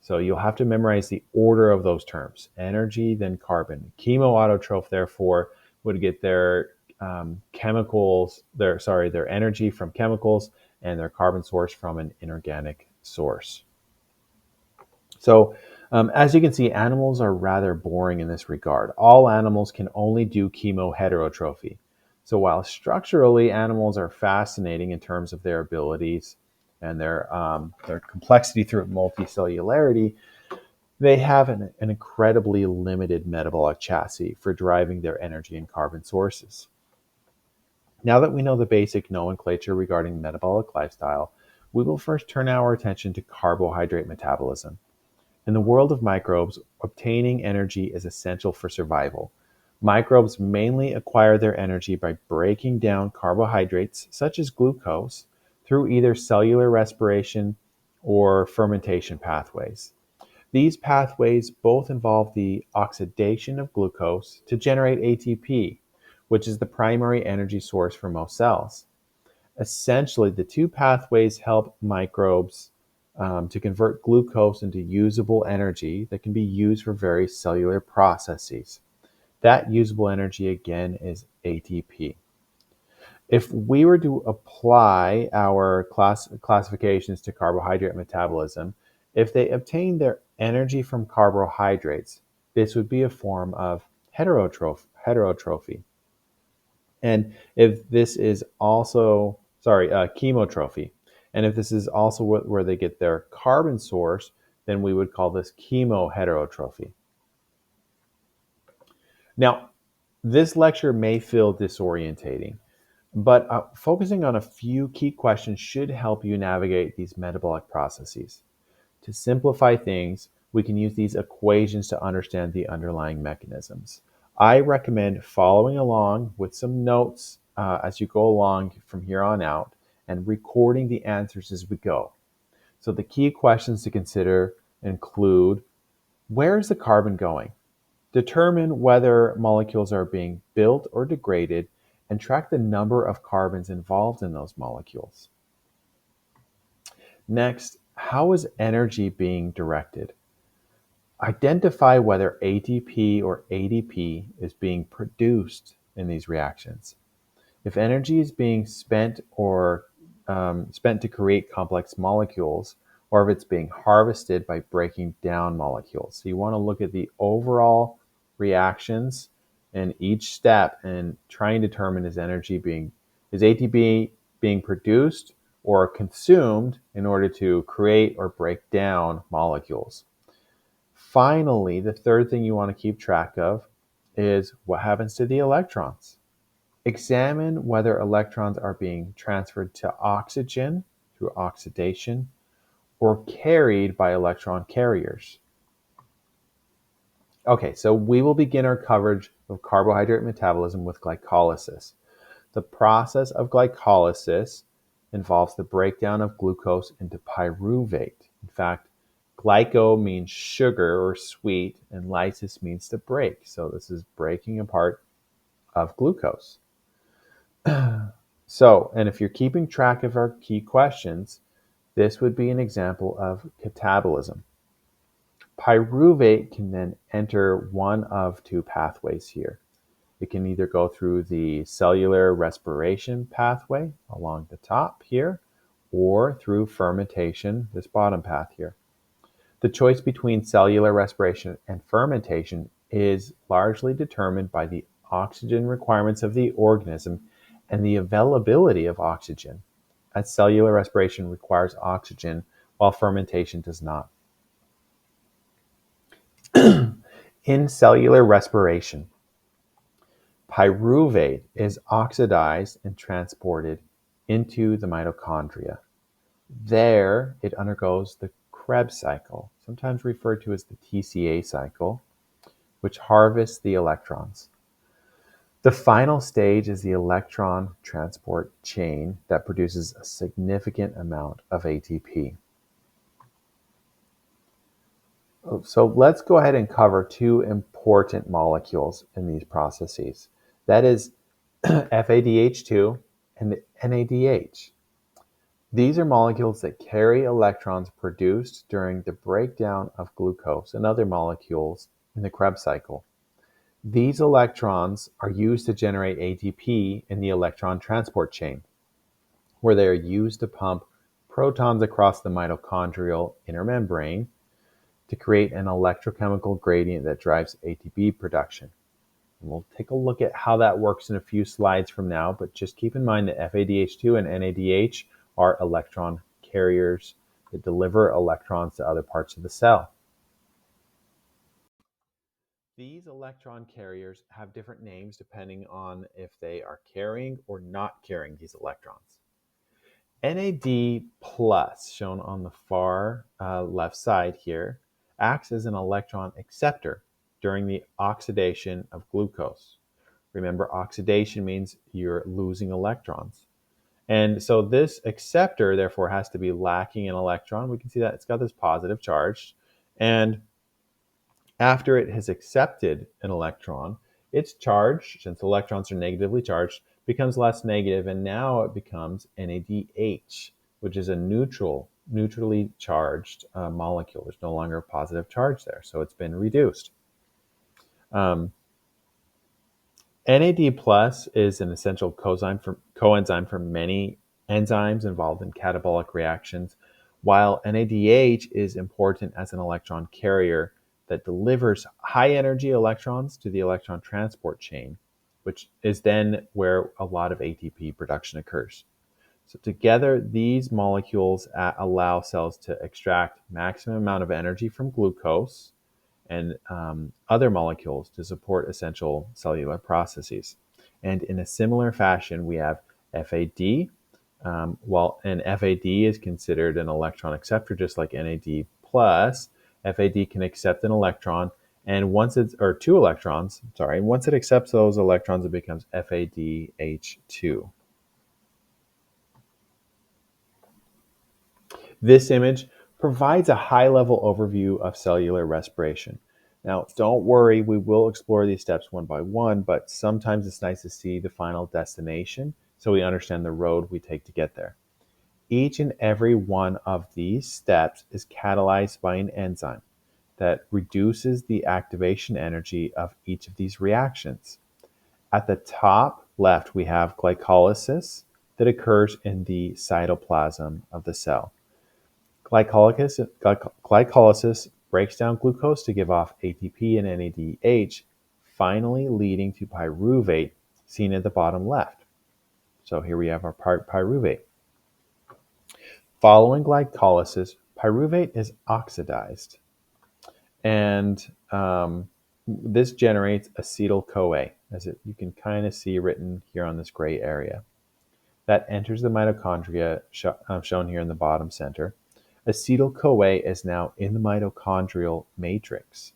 So you'll have to memorize the order of those terms: energy, then carbon. Chemoautotroph, therefore, would get their their energy from chemicals and their carbon source from an inorganic source. So, as you can see, animals are rather boring in this regard. All animals can only do chemoheterotrophy. So while structurally animals are fascinating in terms of their abilities and their complexity through multicellularity, they have an incredibly limited metabolic chassis for deriving their energy and carbon sources. Now that we know the basic nomenclature regarding metabolic lifestyle, we will first turn our attention to carbohydrate metabolism. In the world of microbes, obtaining energy is essential for survival. Microbes mainly acquire their energy by breaking down carbohydrates, such as glucose, through either cellular respiration or fermentation pathways. These pathways both involve the oxidation of glucose to generate ATP, which is the primary energy source for most cells. Essentially, the two pathways help microbes to convert glucose into usable energy that can be used for various cellular processes. That usable energy, again, is ATP. If we were to apply our classifications to carbohydrate metabolism, if they obtain their energy from carbohydrates, this would be a form of heterotrophy. And if this is also, chemotrophy. And if this is also where they get their carbon source, then we would call this chemoheterotrophy. Now, this lecture may feel disorientating, but focusing on a few key questions should help you navigate these metabolic processes. To simplify things, we can use these equations to understand the underlying mechanisms. I recommend following along with some notes as you go along from here on out and recording the answers as we go. So the key questions to consider include: where is the carbon going? Determine whether molecules are being built or degraded, and track the number of carbons involved in those molecules. Next, how is energy being directed? Identify whether ATP or ADP is being produced in these reactions. If energy is being spent or spent to create complex molecules, or if it's being harvested by breaking down molecules. So you want to look at the overall reactions in each step and try and determine is ATP being produced or consumed in order to create or break down molecules. Finally, the third thing you want to keep track of is what happens to the electrons. Examine whether electrons are being transferred to oxygen through oxidation or carried by electron carriers. Okay, so we will begin our coverage of carbohydrate metabolism with glycolysis. The process of glycolysis involves the breakdown of glucose into pyruvate. In fact, glyco means sugar or sweet, and lysis means to break. So this is breaking apart of glucose. So, and if you're keeping track of our key questions, this would be an example of catabolism. Pyruvate can then enter one of two pathways here. It can either go through the cellular respiration pathway along the top here, or through fermentation, this bottom path here. The choice between cellular respiration and fermentation is largely determined by the oxygen requirements of the organism and the availability of oxygen, as cellular respiration requires oxygen while fermentation does not. In cellular respiration, pyruvate is oxidized and transported into the mitochondria. There, it undergoes the Krebs cycle, sometimes referred to as the TCA cycle, which harvests the electrons. The final stage is the electron transport chain that produces a significant amount of ATP. So let's go ahead and cover two important molecules in these processes. That is FADH2 and NADH. These are molecules that carry electrons produced during the breakdown of glucose and other molecules in the Krebs cycle. These electrons are used to generate ATP in the electron transport chain, where they are used to pump protons across the mitochondrial inner membrane to create an electrochemical gradient that drives ATP production. And we'll take a look at how that works in a few slides from now, but just keep in mind that FADH2 and NADH are electron carriers that deliver electrons to other parts of the cell. These electron carriers have different names depending on if they are carrying or not carrying these electrons. NAD+, shown on the far left side here, acts as an electron acceptor during the oxidation of glucose. Remember, oxidation means you're losing electrons. And so this acceptor, therefore, has to be lacking an electron. We can see that it's got this positive charge. And after it has accepted an electron, its charge, since electrons are negatively charged, becomes less negative, and now it becomes NADH, which is a neutrally charged molecule. There's no longer a positive charge there, so it's been reduced. NAD plus is an essential coenzyme for many enzymes involved in catabolic reactions, while NADH is important as an electron carrier that delivers high energy electrons to the electron transport chain, which is then where a lot of ATP production occurs. So together, these molecules allow cells to extract maximum amount of energy from glucose and other molecules to support essential cellular processes. And in a similar fashion, we have FAD. While an FAD is considered an electron acceptor, just like NAD+, FAD can accept an electron, and once it's, or two electrons, once it accepts those electrons, it becomes FADH2. This image provides a high-level overview of cellular respiration. Now, don't worry, we will explore these steps one by one, but sometimes it's nice to see the final destination so we understand the road we take to get there. Each and every one of these steps is catalyzed by an enzyme that reduces the activation energy of each of these reactions. At the top left, we have glycolysis that occurs in the cytoplasm of the cell. Glycolysis breaks down glucose to give off ATP and NADH, finally leading to pyruvate, seen at the bottom left. So here we have our pyruvate. Following glycolysis, pyruvate is oxidized, and this generates acetyl-CoA, as you can kind of see written here on this gray area. That enters the mitochondria, shown here in the bottom center. Acetyl-CoA is now in the mitochondrial matrix,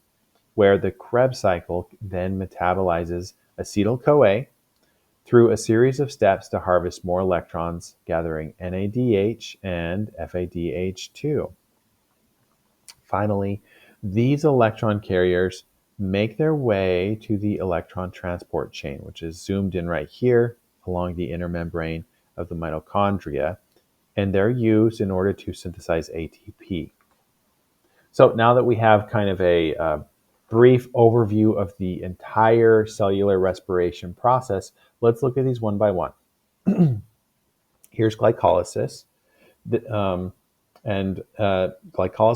where the Krebs cycle then metabolizes acetyl-CoA through a series of steps to harvest more electrons, gathering NADH and FADH2. Finally, these electron carriers make their way to the electron transport chain, which is zoomed in right here along the inner membrane of the mitochondria, and they're used in order to synthesize ATP. So now that we have kind of a brief overview of the entire cellular respiration process, let's look at these one by one. Here's glycolysis. Glycolysis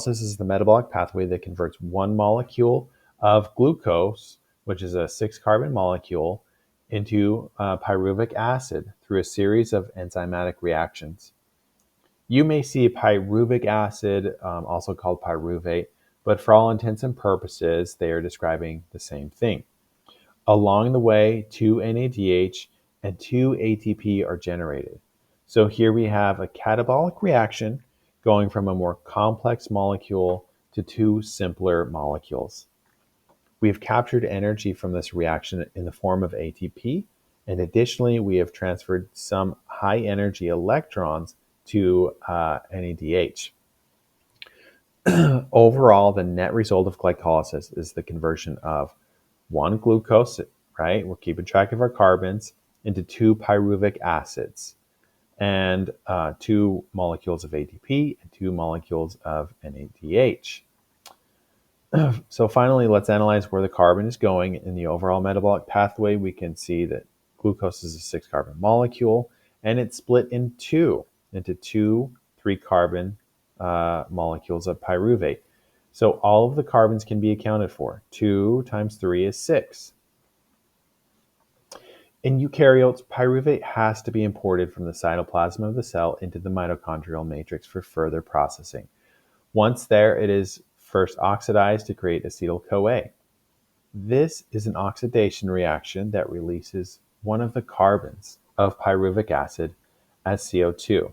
is the metabolic pathway that converts one molecule of glucose, which is a 6-carbon molecule, into pyruvic acid through a series of enzymatic reactions. You may see pyruvic acid, also called pyruvate, but for all intents and purposes, they are describing the same thing. Along the way, 2 NADH and 2 ATP are generated. So here we have a catabolic reaction going from a more complex molecule to 2 simpler molecules. We have captured energy from this reaction in the form of ATP, and additionally, we have transferred some high energy electrons to NADH. Overall, the net result of glycolysis is the conversion of 1 glucose, right? We're keeping track of our carbons, into 2 pyruvic acids, and 2 molecules of ATP and 2 molecules of NADH. So finally, let's analyze where the carbon is going. In the overall metabolic pathway, we can see that glucose is a 6-carbon molecule, and it's split into 2 3-carbon molecules of pyruvate. So all of the carbons can be accounted for. 2 times 3 is 6. In eukaryotes, pyruvate has to be imported from the cytoplasm of the cell into the mitochondrial matrix for further processing. Once there, it is first oxidized to create acetyl-CoA. This is an oxidation reaction that releases one of the carbons of pyruvic acid as CO2,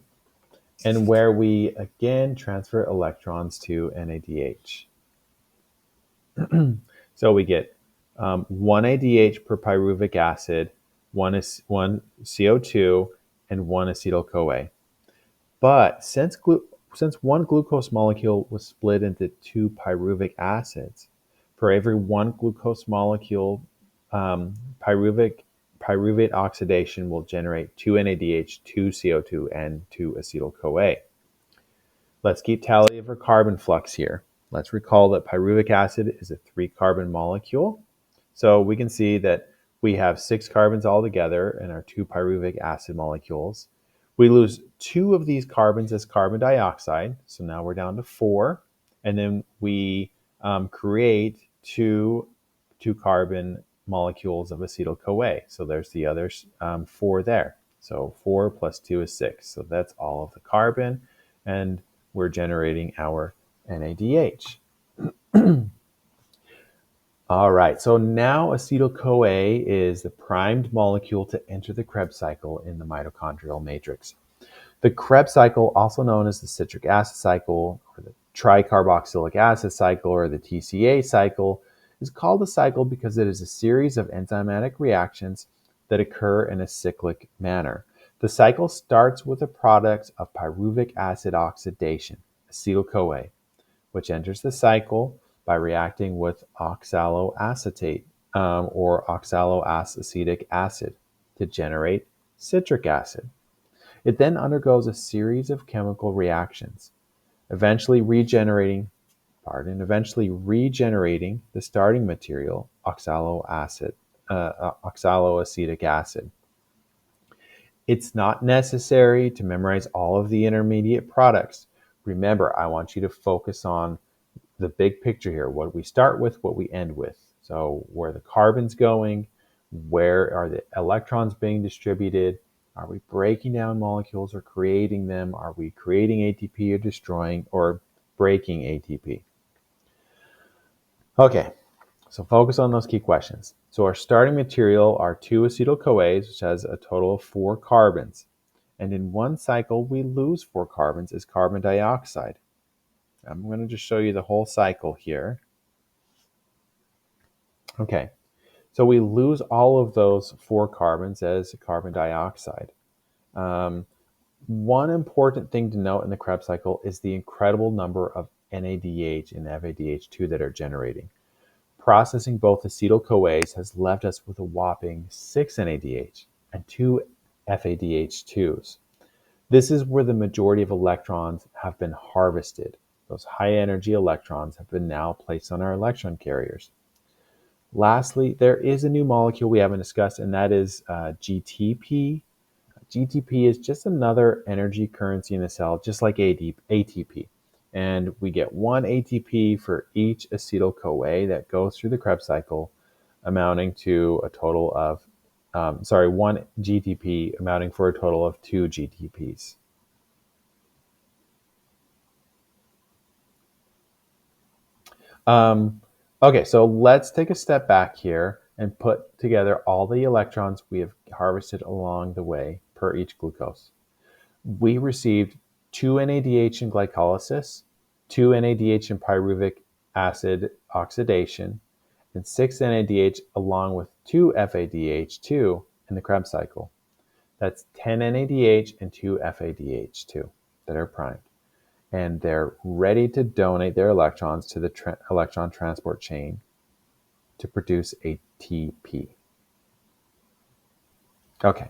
and where we again transfer electrons to NADH. So we get 1 ADH per pyruvic acid, 1 CO2, and 1 acetyl-CoA. But since 1 glucose molecule was split into 2 pyruvic acids, for every 1 glucose molecule, pyruvate oxidation will generate 2 NADH, 2 CO2, and 2 acetyl-CoA. Let's keep tally of our carbon flux here. Let's recall that pyruvic acid is a 3-carbon molecule. So we can see that we have 6 carbons altogether in our 2 pyruvic acid molecules. We lose 2 of these carbons as carbon dioxide, so now we're down to 4. And then we create 2 carbon molecules of acetyl-CoA. So there's the other 4 there. So 4 plus 2 is 6. So that's all of the carbon, and we're generating our NADH. All right, so now acetyl-CoA is the primed molecule to enter the Krebs cycle in the mitochondrial matrix. The Krebs cycle, also known as the citric acid cycle, or the tricarboxylic acid cycle, or the TCA cycle, is called a cycle because it is a series of enzymatic reactions that occur in a cyclic manner. The cycle starts with a product of pyruvic acid oxidation, acetyl-CoA, which enters the cycle by reacting with oxaloacetate or oxaloacetic acid to generate citric acid. It then undergoes a series of chemical reactions, eventually regenerating the starting material, oxaloacetic acid. It's not necessary to memorize all of the intermediate products. Remember, I want you to focus on the big picture here, what we start with, what we end with. So where the carbon's going, where are the electrons being distributed? Are we breaking down molecules or creating them? Are we creating ATP or destroying or breaking ATP? Okay, so focus on those key questions. So our starting material are 2-acetyl-CoAs, which has a total of 4 carbons. And in one cycle, we lose 4 carbons as carbon dioxide. I'm going to just show you the whole cycle here. Okay, so we lose all of those 4 carbons as carbon dioxide. One important thing to note in the Krebs cycle is the incredible number of NADH and FADH2 that are generating. Processing both acetyl-CoAs has left us with a whopping 6 NADH and 2 FADH2s. This is where the majority of electrons have been harvested. Those high energy electrons have been now placed on our electron carriers. Lastly, there is a new molecule we haven't discussed, and that is GTP. GTP is just another energy currency in the cell, just like ATP. And we get 1 ATP for each acetyl-CoA that goes through the Krebs cycle, amounting to a total of, 1 GTP amounting for a total of 2 GTPs. Okay, so let's take a step back here and put together all the electrons we have harvested along the way per each glucose. We received 2 NADH in glycolysis, 2 NADH in pyruvic acid oxidation, and 6 NADH along with 2 FADH2 in the Krebs cycle. That's 10 NADH and 2 FADH2 that are primed. And they're ready to donate their electrons to the electron transport chain to produce ATP. Okay.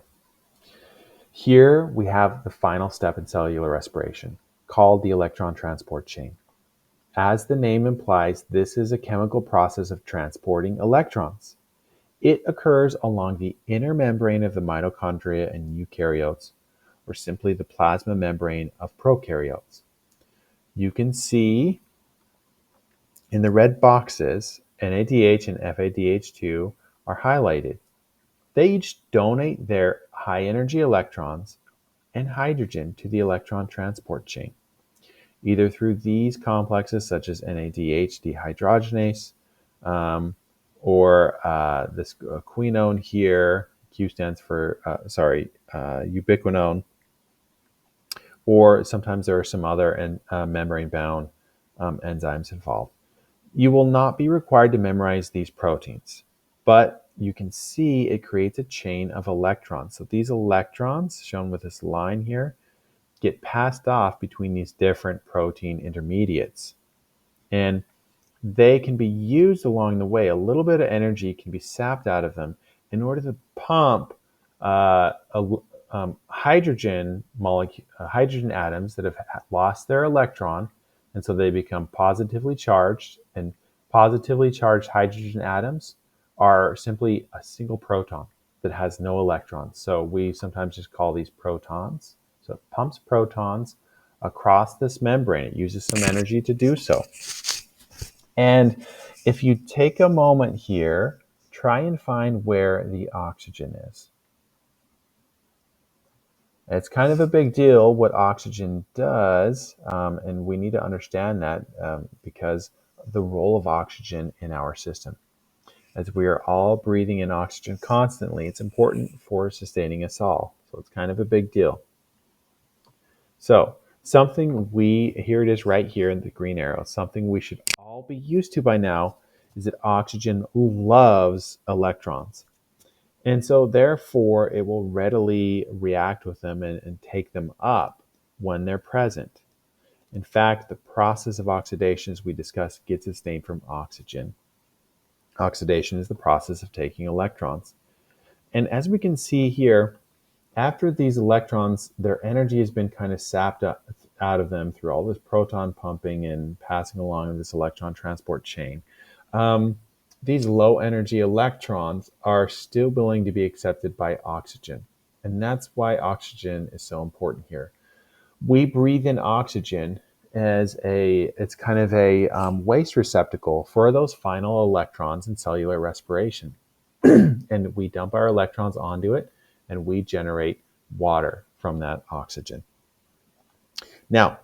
Here we have the final step in cellular respiration, called the electron transport chain. As the name implies, this is a chemical process of transporting electrons. It occurs along the inner membrane of the mitochondria in eukaryotes, or simply the plasma membrane of prokaryotes. You can see in the red boxes, NADH and FADH2 are highlighted. They each donate their high-energy electrons and hydrogen to the electron transport chain, either through these complexes such as NADH dehydrogenase, or this quinone here, Q stands for, ubiquinone, or sometimes there are some other membrane-bound enzymes involved. You will not be required to memorize these proteins, but you can see it creates a chain of electrons. So these electrons, shown with this line here, get passed off between these different protein intermediates. And they can be used along the way. A little bit of energy can be sapped out of them in order to pump hydrogen atoms that have lost their electron, and so they become positively charged. And positively charged hydrogen atoms are simply a single proton that has no electrons. So we sometimes just call these protons. So it pumps protons across this membrane. It uses some energy to do so. And if you take a moment here, try and find where the oxygen is. It's kind of a big deal what oxygen does, and we need to understand that because of the role of oxygen in our system. As we are all breathing in oxygen constantly, it's important for sustaining us all. So it's kind of a big deal. So here it is right here in the green arrow, something we should all be used to by now is that oxygen loves electrons. And so therefore, it will readily react with them and take them up when they're present. In fact, the process of oxidation, as we discussed, gets its name from oxygen. Oxidation is the process of taking electrons. And as we can see here, After these electrons, their energy has been kind of sapped out of them through all this proton pumping and passing along this electron transport chain. These low energy electrons are still willing to be accepted by oxygen. And that's why oxygen is so important here. We breathe in oxygen as it's kind of a waste receptacle for those final electrons in cellular respiration. And we dump our electrons onto it and we generate water from that oxygen. Now,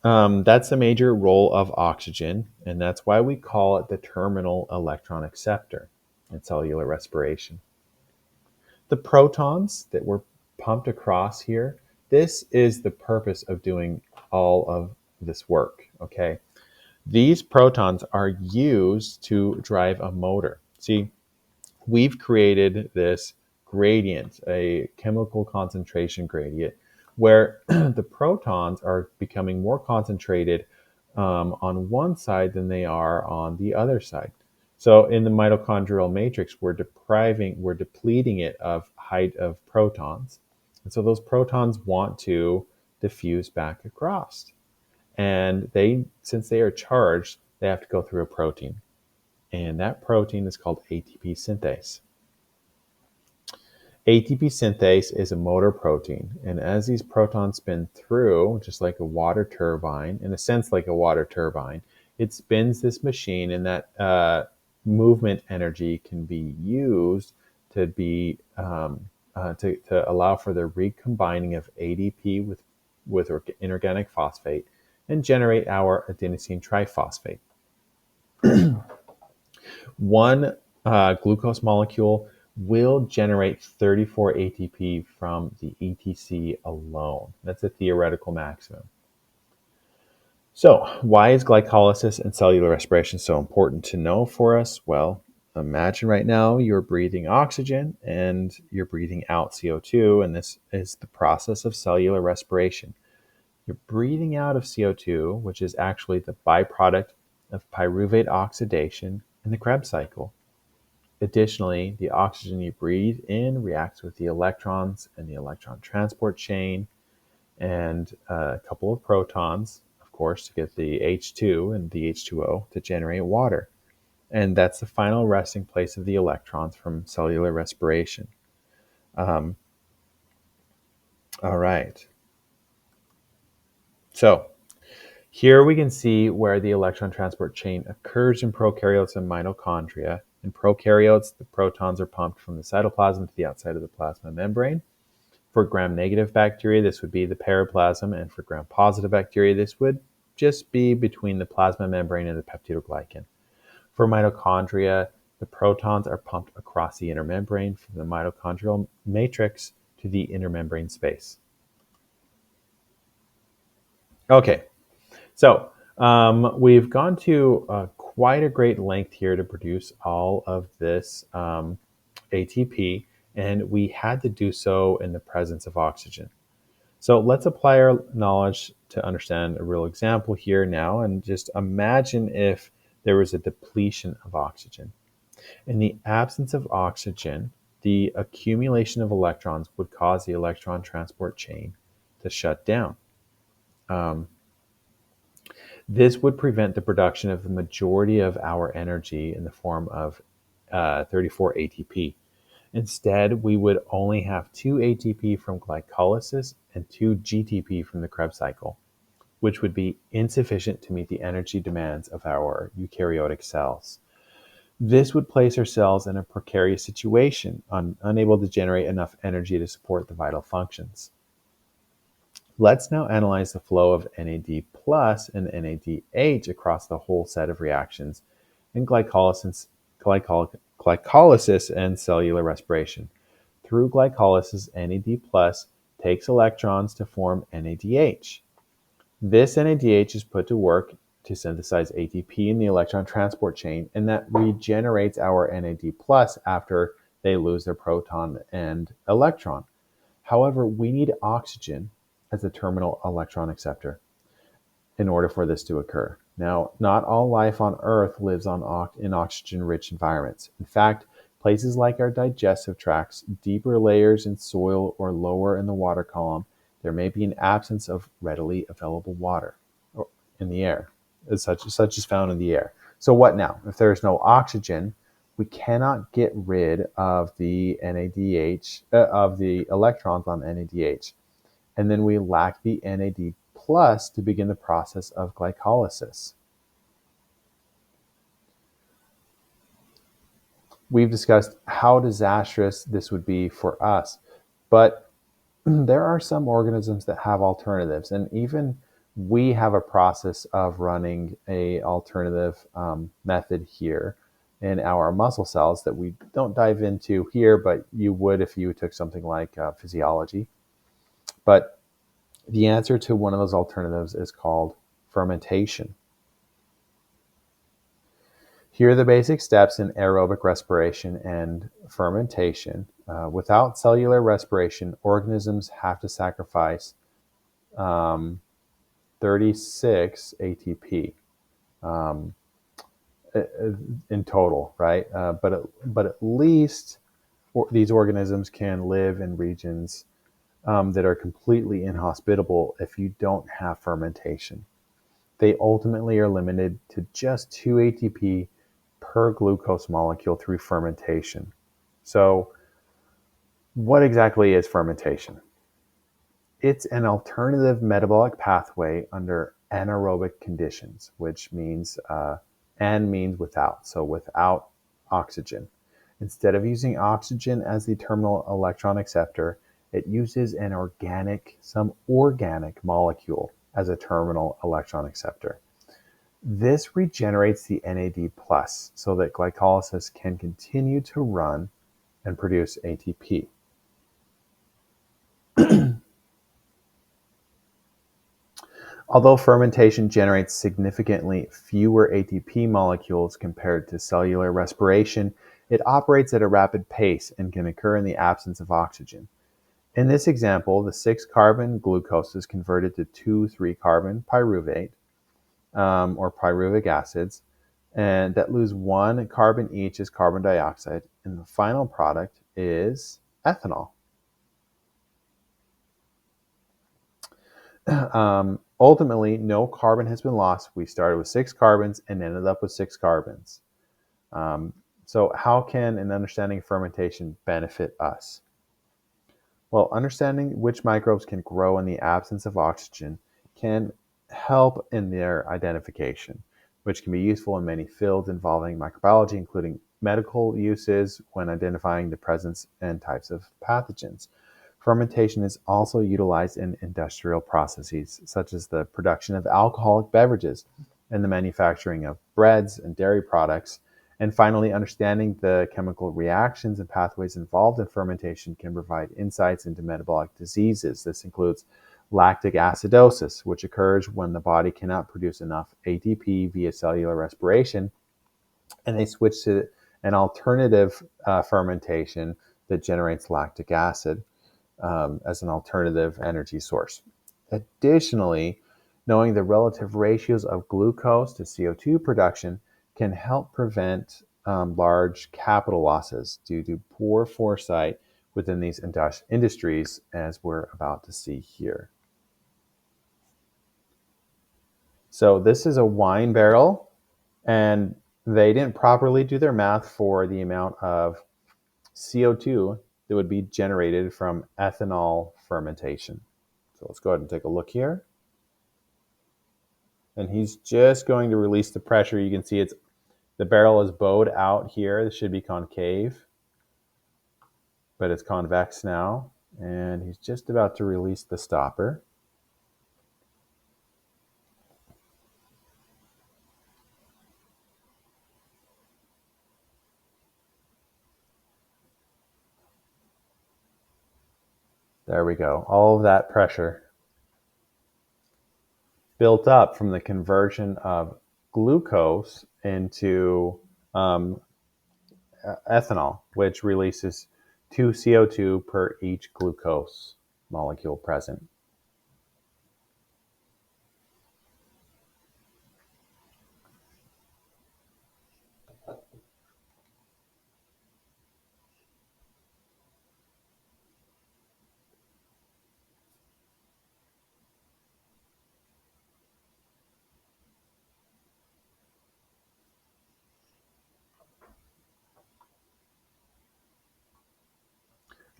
that's the major role of oxygen, and that's why we call it the terminal electron acceptor in cellular respiration. The protons that were pumped across here, this is the purpose of doing all of this work, okay? These protons are used to drive a motor. See, we've created this gradient, a chemical concentration gradient, where the protons are becoming more concentrated on one side than they are on the other side. So in the mitochondrial matrix, we're depleting it of height of protons. And so those protons want to diffuse back across. And since they are charged, they have to go through a protein. And that protein is called ATP synthase. ATP synthase is a motor protein, and as these protons spin through, just like a water turbine, in a sense like a water turbine, it spins this machine, and that movement energy can be used to to allow for the recombining of ADP with inorganic phosphate and generate our adenosine triphosphate. One glucose molecule will generate 34 ATP from the ETC alone. That's a theoretical maximum. So, why is glycolysis and cellular respiration so important to know for us? Well, imagine right now you're breathing oxygen and you're breathing out CO2, and this is the process of cellular respiration. You're breathing out of CO2, which is actually the byproduct of pyruvate oxidation in the Krebs cycle. Additionally, the oxygen you breathe in reacts with the electrons in the electron transport chain and a couple of protons, of course, to get the H2 and the H2O to generate water. And that's the final resting place of the electrons from cellular respiration. All right. So here we can see where the electron transport chain occurs in prokaryotes and mitochondria. In prokaryotes, the protons are pumped from the cytoplasm to the outside of the plasma membrane. For gram-negative bacteria, this would be the periplasm, and for gram-positive bacteria, this would just be between the plasma membrane and the peptidoglycan. For mitochondria, the protons are pumped across the inner membrane from the mitochondrial matrix to the intermembrane space. Okay, so we've gone to quite a great length here to produce all of this ATP, and we had to do so in the presence of oxygen. So let's apply our knowledge to understand a real example here now, and just imagine if there was a depletion of oxygen. In the absence of oxygen, the accumulation of electrons would cause the electron transport chain to shut down. This would prevent the production of the majority of our energy in the form of 34 ATP. Instead, we would only have 2 ATP from glycolysis and 2 GTP from the Krebs cycle, which would be insufficient to meet the energy demands of our eukaryotic cells. This would place our cells in a precarious situation, unable to generate enough energy to support the vital functions. Let's now analyze the flow of NAD+ and NADH across the whole set of reactions in glycolysis and cellular respiration. Through glycolysis, NAD+ takes electrons to form NADH. This NADH is put to work to synthesize ATP in the electron transport chain, and that regenerates our NAD+ after they lose their proton and electron. However, we need oxygen as a terminal electron acceptor in order for this to occur. Now, not all life on Earth lives in oxygen-rich environments. In fact, Places like our digestive tracts, deeper layers in soil, or lower in the water column, there may be an absence of readily available water in the air, such as found in the air. So what now? If there's no oxygen, we cannot get rid of the NADH of the electrons on NADH, and then we lack the NAD plus to begin the process of glycolysis. We've discussed how disastrous this would be for us, but there are some organisms that have alternatives, and even we have a process of running a alternative method here in our muscle cells that we don't dive into here, but you would if you took something like physiology. But the answer to one of those alternatives is called fermentation. Here are the basic steps in aerobic respiration and fermentation. Without cellular respiration, organisms have to sacrifice 36 ATP in total, right? But at least these organisms can live in regions that are completely inhospitable if you don't have fermentation. They ultimately are limited to just 2 ATP per glucose molecule through fermentation. So, what exactly is fermentation? It's an alternative metabolic pathway under anaerobic conditions, which means an means without, so without oxygen. Instead of using oxygen as the terminal electron acceptor, it uses some organic molecule as a terminal electron acceptor. This regenerates the NAD plus so that glycolysis can continue to run and produce ATP. Although fermentation generates significantly fewer ATP molecules compared to cellular respiration, it operates at a rapid pace and can occur in the absence of oxygen. In this example, the 6-carbon glucose is converted to 2,3-carbon pyruvate, or pyruvic acids, and that lose 1 carbon each as carbon dioxide, and the final product is ethanol. Ultimately, no carbon has been lost. We started with 6 carbons and ended up with 6 carbons. So how can an understanding of fermentation benefit us? Well, understanding which microbes can grow in the absence of oxygen can help in their identification, which can be useful in many fields involving microbiology, including medical uses when identifying the presence and types of pathogens. Fermentation is also utilized in industrial processes, such as the production of alcoholic beverages and the manufacturing of breads and dairy products. And finally, understanding the chemical reactions and pathways involved in fermentation can provide insights into metabolic diseases. This includes lactic acidosis, which occurs when the body cannot produce enough ATP via cellular respiration, and they switch to an alternative fermentation that generates lactic acid as an alternative energy source. Additionally, knowing the relative ratios of glucose to CO2 production can help prevent large capital losses due to poor foresight within these industries, as we're about to see here. So this is a wine barrel, and they didn't properly do their math for the amount of CO2 that would be generated from ethanol fermentation. So let's go ahead and take a look here. And he's just going to release the pressure. You can see the barrel is bowed out here. This should be concave, but it's convex now. And he's just about to release the stopper. There we go. All of that pressure built up from the conversion of glucose into ethanol, which releases 2 CO2 per each glucose molecule present.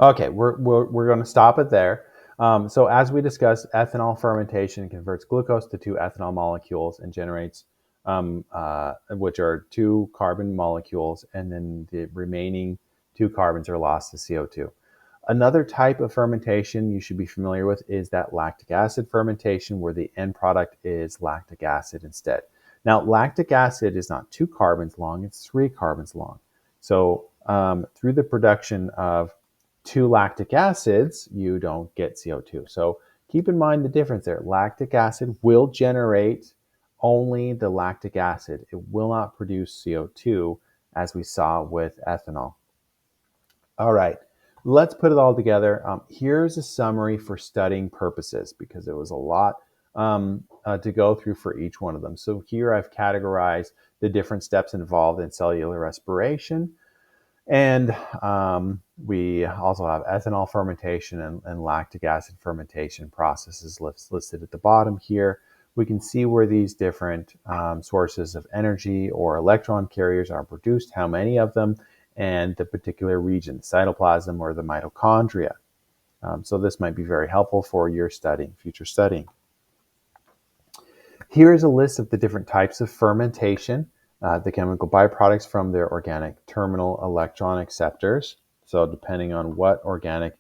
Okay, we're going to stop it there. So as we discussed, ethanol fermentation converts glucose to two ethanol molecules and generates, which are two carbon molecules, and then the remaining two carbons are lost to CO2. Another type of fermentation you should be familiar with is that lactic acid fermentation, where the end product is lactic acid instead. Now, lactic acid is not two carbons long, it's three carbons long. So through the production of two lactic acids, you don't get CO2. So keep in mind the difference there. Lactic acid will generate only the lactic acid. It will not produce CO2 as we saw with ethanol. All right, let's put it all together. Here's a summary for studying purposes because it was a lot to go through for each one of them. So here I've categorized the different steps involved in cellular respiration. And we also have ethanol fermentation and lactic acid fermentation processes listed at the bottom here. We can see where these different sources of energy or electron carriers are produced, how many of them, and the particular region, the cytoplasm or the mitochondria. So this might be very helpful for your studying, future studying. Here is a list of the different types of fermentation, the chemical byproducts from their organic terminal electron acceptors. So depending on what organic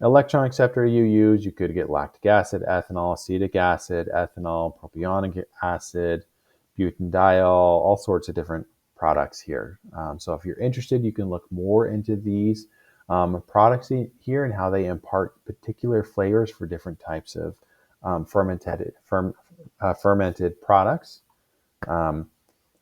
electron acceptor you use, you could get lactic acid, ethanol, acetic acid, ethanol, propionic acid, butanediol, all sorts of different products here. So if you're interested, you can look more into these products here and how they impart particular flavors for different types of fermented products.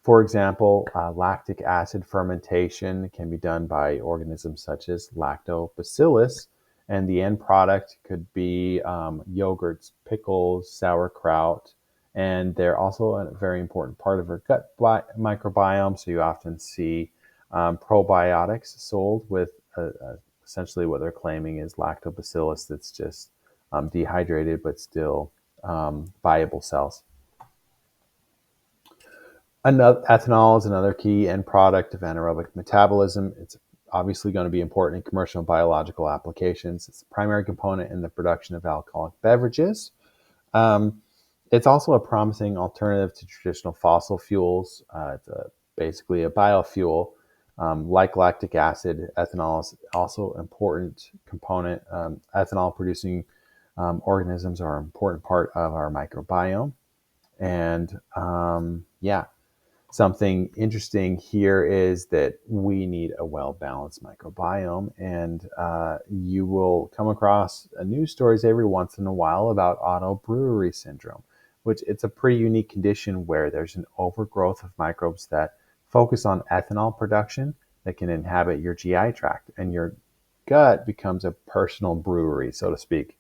For example, lactic acid fermentation can be done by organisms such as lactobacillus, and the end product could be yogurts, pickles, sauerkraut, and they're also a very important part of our gut microbiome. So you often see probiotics sold with essentially what they're claiming is lactobacillus that's just dehydrated but still viable cells. Ethanol is another key end product of anaerobic metabolism. It's obviously going to be important in commercial and biological applications. It's a primary component in the production of alcoholic beverages. It's also a promising alternative to traditional fossil fuels. It's basically a biofuel. Like lactic acid, ethanol is also an important component. Ethanol producing organisms are an important part of our microbiome. And something interesting here is that we need a well-balanced microbiome, and you will come across news stories every once in a while about autobrewery syndrome, which it's a pretty unique condition where there's an overgrowth of microbes that focus on ethanol production that can inhabit your GI tract, and your gut becomes a personal brewery, so to speak.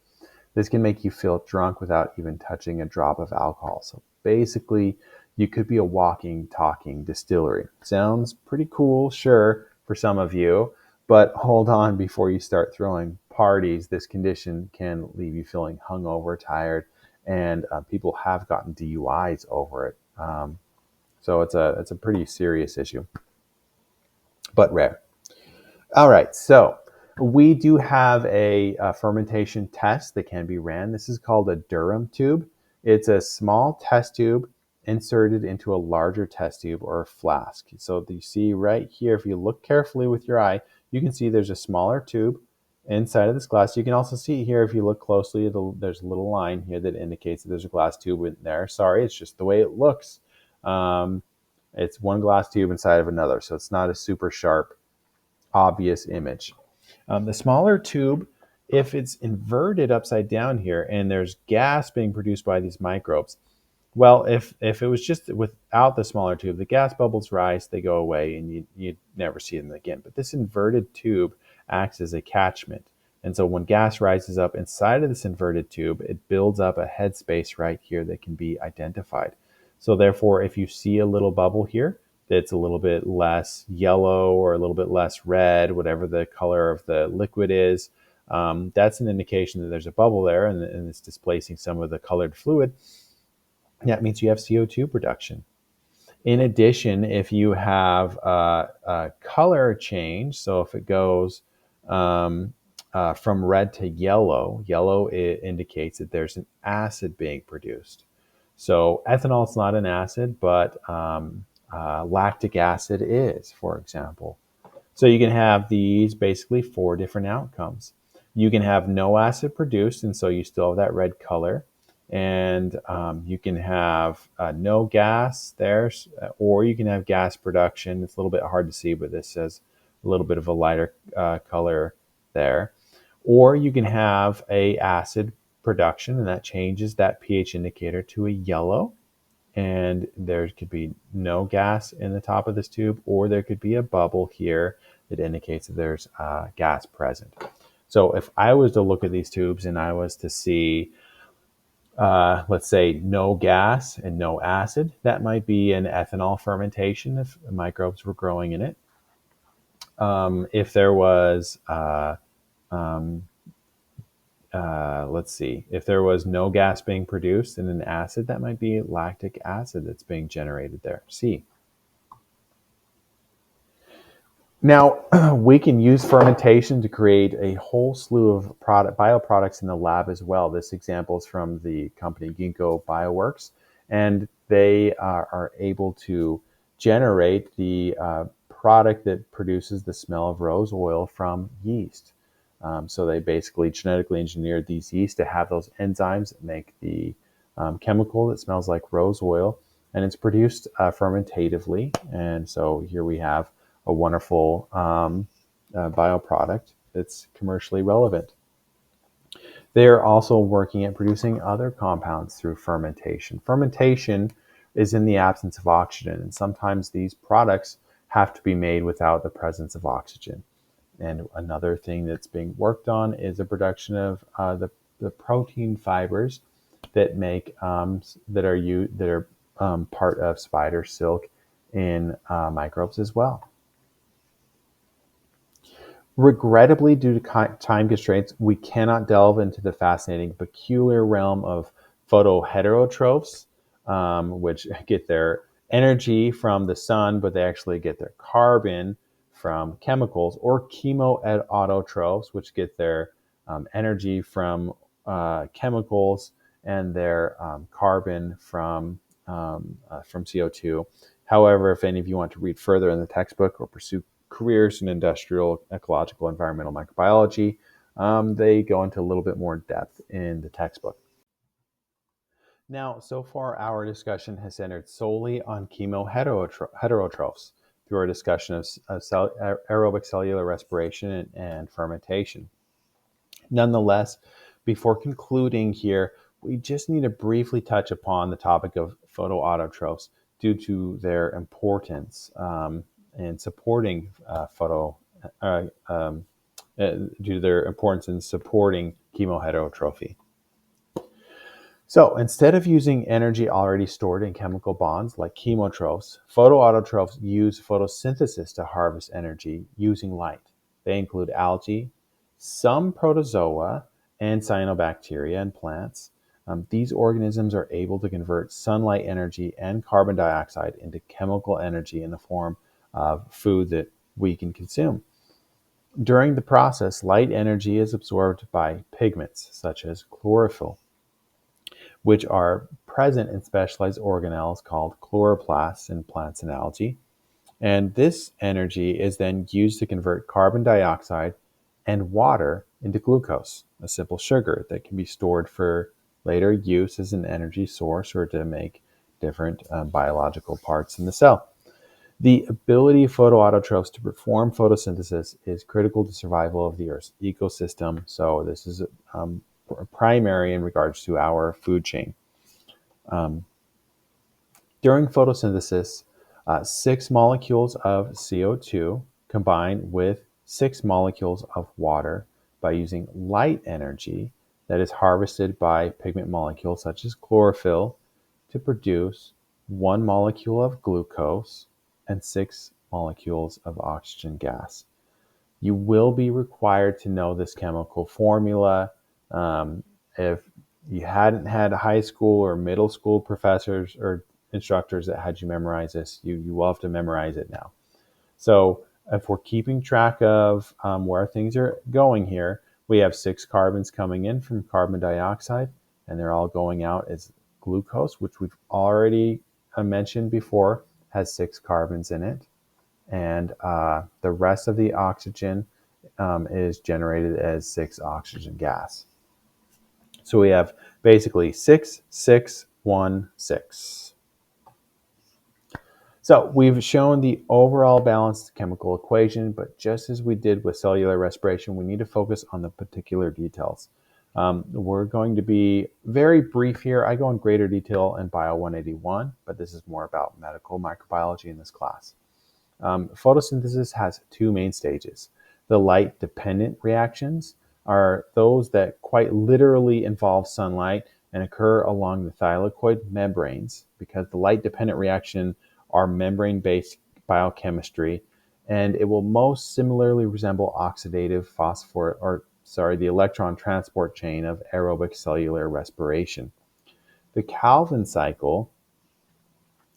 This can make you feel drunk without even touching a drop of alcohol. So basically, you could be a walking, talking distillery. Sounds pretty cool, sure, for some of you, but hold on before you start throwing parties. This condition can leave you feeling hungover, tired, and people have gotten DUIs over it. So it's a pretty serious issue, but rare. All right, so we do have a fermentation test that can be ran. This is called a Durham tube. It's a small test tube inserted into a larger test tube or a flask. So you see right here, if you look carefully with your eye, you can see there's a smaller tube inside of this glass. You can also see here, if you look closely, there's a little line here that indicates that there's a glass tube in there. Sorry, it's just the way it looks. It's one glass tube inside of another, so it's not a super sharp, obvious image. The smaller tube, if it's inverted upside down here and there's gas being produced by these microbes, well, if it was just without the smaller tube, the gas bubbles rise, they go away, and you'd never see them again. But this inverted tube acts as a catchment. And so when gas rises up inside of this inverted tube, it builds up a headspace right here that can be identified. So therefore, if you see a little bubble here that's a little bit less yellow or a little bit less red, whatever the color of the liquid is, that's an indication that there's a bubble there and it's displacing some of the colored fluid. That means you have CO2 production. In addition, if you have a color change, so if it goes from red to yellow. Yellow indicates that there's an acid being produced. So ethanol is not an acid, but lactic acid is, for example. So you can have these basically 4 different outcomes. You can have no acid produced, and so you still have that red color. And you can have no gas there, or you can have gas production. It's a little bit hard to see, but this says a little bit of a lighter color there. Or you can have a acid production, and that changes that pH indicator to a yellow. And there could be no gas in the top of this tube, or there could be a bubble here that indicates that there's gas present. So if I was to look at these tubes and I was to see, let's say, no gas and no acid, that might be an ethanol fermentation if microbes were growing in it. If there was, let's see, if there was no gas being produced and an acid, that might be lactic acid that's being generated there. C. Now, we can use fermentation to create a whole slew of bioproducts in the lab as well. This example is from the company Ginkgo Bioworks, and they are able to generate the product that produces the smell of rose oil from yeast. So they basically genetically engineered these yeast to have those enzymes that make the chemical that smells like rose oil, and it's produced fermentatively. And so here we have a wonderful bioproduct that's commercially relevant. They're also working at producing other compounds through fermentation. Fermentation is in the absence of oxygen, and sometimes these products have to be made without the presence of oxygen. And another thing that's being worked on is the production of the protein fibers that make that are part of spider silk in microbes as well. Regrettably, due to time constraints, we cannot delve into the fascinating, peculiar realm of photoheterotrophs, which get their energy from the sun, but they actually get their carbon from chemicals, or chemoautotrophs, which get their energy from chemicals and their carbon from CO2. However, if any of you want to read further in the textbook or pursue careers in industrial, ecological, environmental microbiology, they go into a little bit more depth in the textbook. Now, so far, our discussion has centered solely on chemoheterotrophs through our discussion of aerobic cellular respiration and fermentation. Nonetheless, before concluding here, we just need to briefly touch upon the topic of photoautotrophs due to their importance in supporting due to their importance in supporting chemoheterotrophy. So instead of using energy already stored in chemical bonds like chemotrophs, photoautotrophs use photosynthesis to harvest energy using light. They include algae, some protozoa, and cyanobacteria in plants. These organisms are able to convert sunlight energy and carbon dioxide into chemical energy in the form of food that we can consume. During the process, light energy is absorbed by pigments such as chlorophyll, which are present in specialized organelles called chloroplasts in plants and algae. And this energy is then used to convert carbon dioxide and water into glucose, a simple sugar that can be stored for later use as an energy source or to make different biological parts in the cell. The ability of photoautotrophs to perform photosynthesis is critical to survival of the Earth's ecosystem. So this is primary in regards to our food chain. During photosynthesis, 6 molecules of CO2 combine with 6 molecules of water by using light energy that is harvested by pigment molecules such as chlorophyll to produce 1 molecule of glucose and 6 molecules of oxygen gas. You will be required to know this chemical formula. If you hadn't had high school or middle school professors or instructors that had you memorize this, you will have to memorize it now. So if we're keeping track of where things are going here, We have 6 carbons coming in from carbon dioxide, and they're all going out as glucose, which we've already mentioned before, has 6 carbons in it. And the rest of the oxygen is generated as 6 oxygen gas. So we have basically 6, 6, 1, 6. So we've shown the overall balanced chemical equation, but just as we did with cellular respiration, we need to focus on the particular details. We're going to be very brief here. I go in greater detail in Bio 181, but this is more about medical microbiology in this class. Photosynthesis has 2 main stages. The light-dependent reactions are those that quite literally involve sunlight and occur along the thylakoid membranes, because the light-dependent reaction are membrane-based biochemistry, and it will most similarly resemble oxidative the electron transport chain of aerobic cellular respiration. The Calvin cycle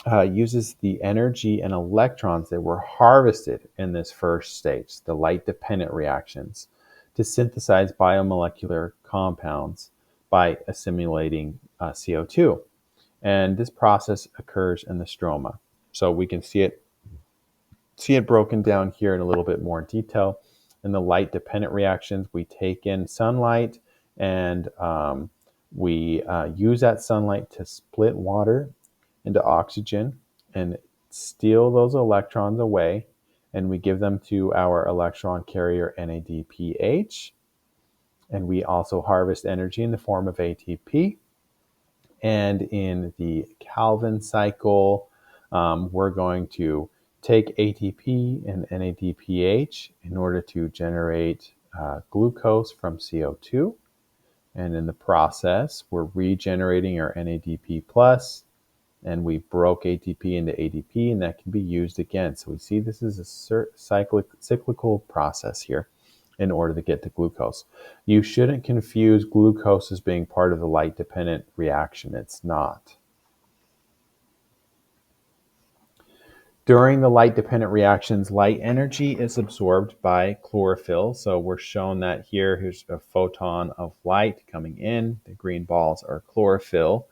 uses the energy and electrons that were harvested in this first stage, the light-dependent reactions, to synthesize biomolecular compounds by assimilating CO2. And this process occurs in the stroma. So we can see it broken down here in a little bit more detail. In the light-dependent reactions, we take in sunlight, and we use that sunlight to split water into oxygen and steal those electrons away, and we give them to our electron carrier NADPH. And we also harvest energy in the form of ATP. And in the Calvin cycle, we're going to take ATP and NADPH in order to generate glucose from CO2. And in the process, we're regenerating our NADP plus, and we broke ATP into ADP, and that can be used again. So we see this is a cyclical process here in order to get to glucose. You shouldn't confuse glucose as being part of the light-dependent reaction. It's not. During the light-dependent reactions, light energy is absorbed by chlorophyll. So we're shown that here. Here's a photon of light coming in. The green balls are chlorophyll.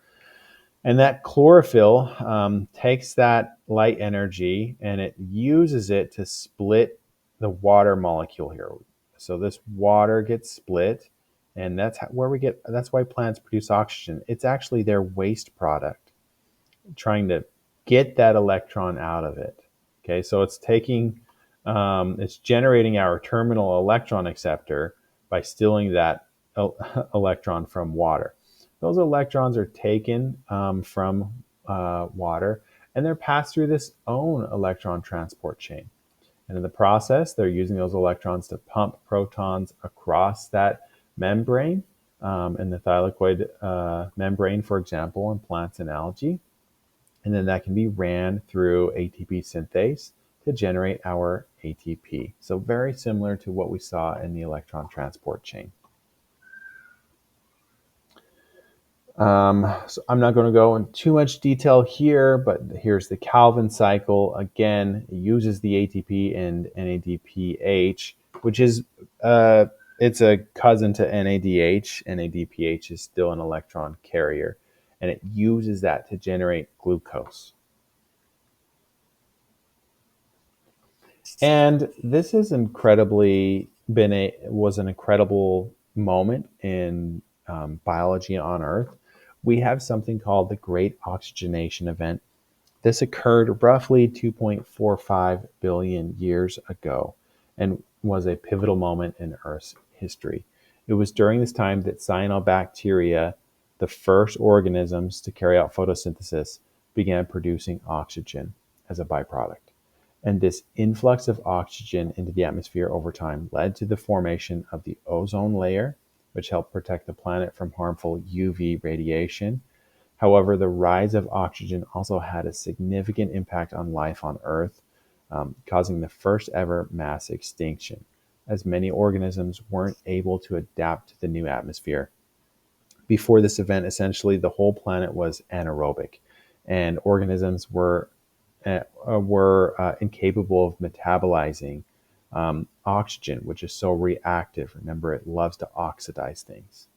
And that chlorophyll takes that light energy and it uses it to split the water molecule here. So this water gets split, and that's why plants produce oxygen. It's actually their waste product, trying to get that electron out of it. Okay, so it's generating our terminal electron acceptor by stealing that electron from water. Those electrons are taken from water, and they're passed through this own electron transport chain. And in the process, they're using those electrons to pump protons across that membrane, in the thylakoid membrane, for example, in plants and algae. And then that can be ran through ATP synthase to generate our ATP. So very similar to what we saw in the electron transport chain. So I'm not going to go into too much detail here, but here's the Calvin cycle. Again, it uses the ATP and NADPH, which is it's a cousin to NADH. NADPH is still an electron carrier, and it uses that to generate glucose. And this is was an incredible moment in biology on Earth. We have something called the Great Oxygenation Event. This occurred roughly 2.45 billion years ago and was a pivotal moment in Earth's history. It was during this time that cyanobacteria, the first organisms to carry out photosynthesis, began producing oxygen as a byproduct. And this influx of oxygen into the atmosphere over time led to the formation of the ozone layer, which helped protect the planet from harmful UV radiation. However, the rise of oxygen also had a significant impact on life on Earth, causing the first ever mass extinction, as many organisms weren't able to adapt to the new atmosphere. Before this event, essentially the whole planet was anaerobic, and organisms were incapable of metabolizing oxygen, which is so reactive. Remember, it loves to oxidize things.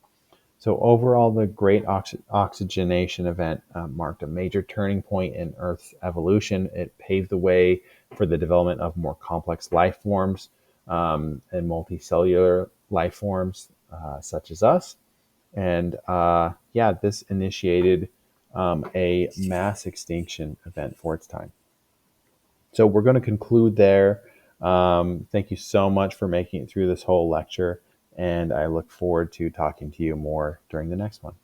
So overall, the Great Oxygenation Event marked a major turning point in Earth's evolution. It paved the way for the development of more complex life forms and multicellular life forms such as us. And yeah, this initiated a mass extinction event for its time. So we're going to conclude there. Thank you so much for making it through this whole lecture, and I look forward to talking to you more during the next one.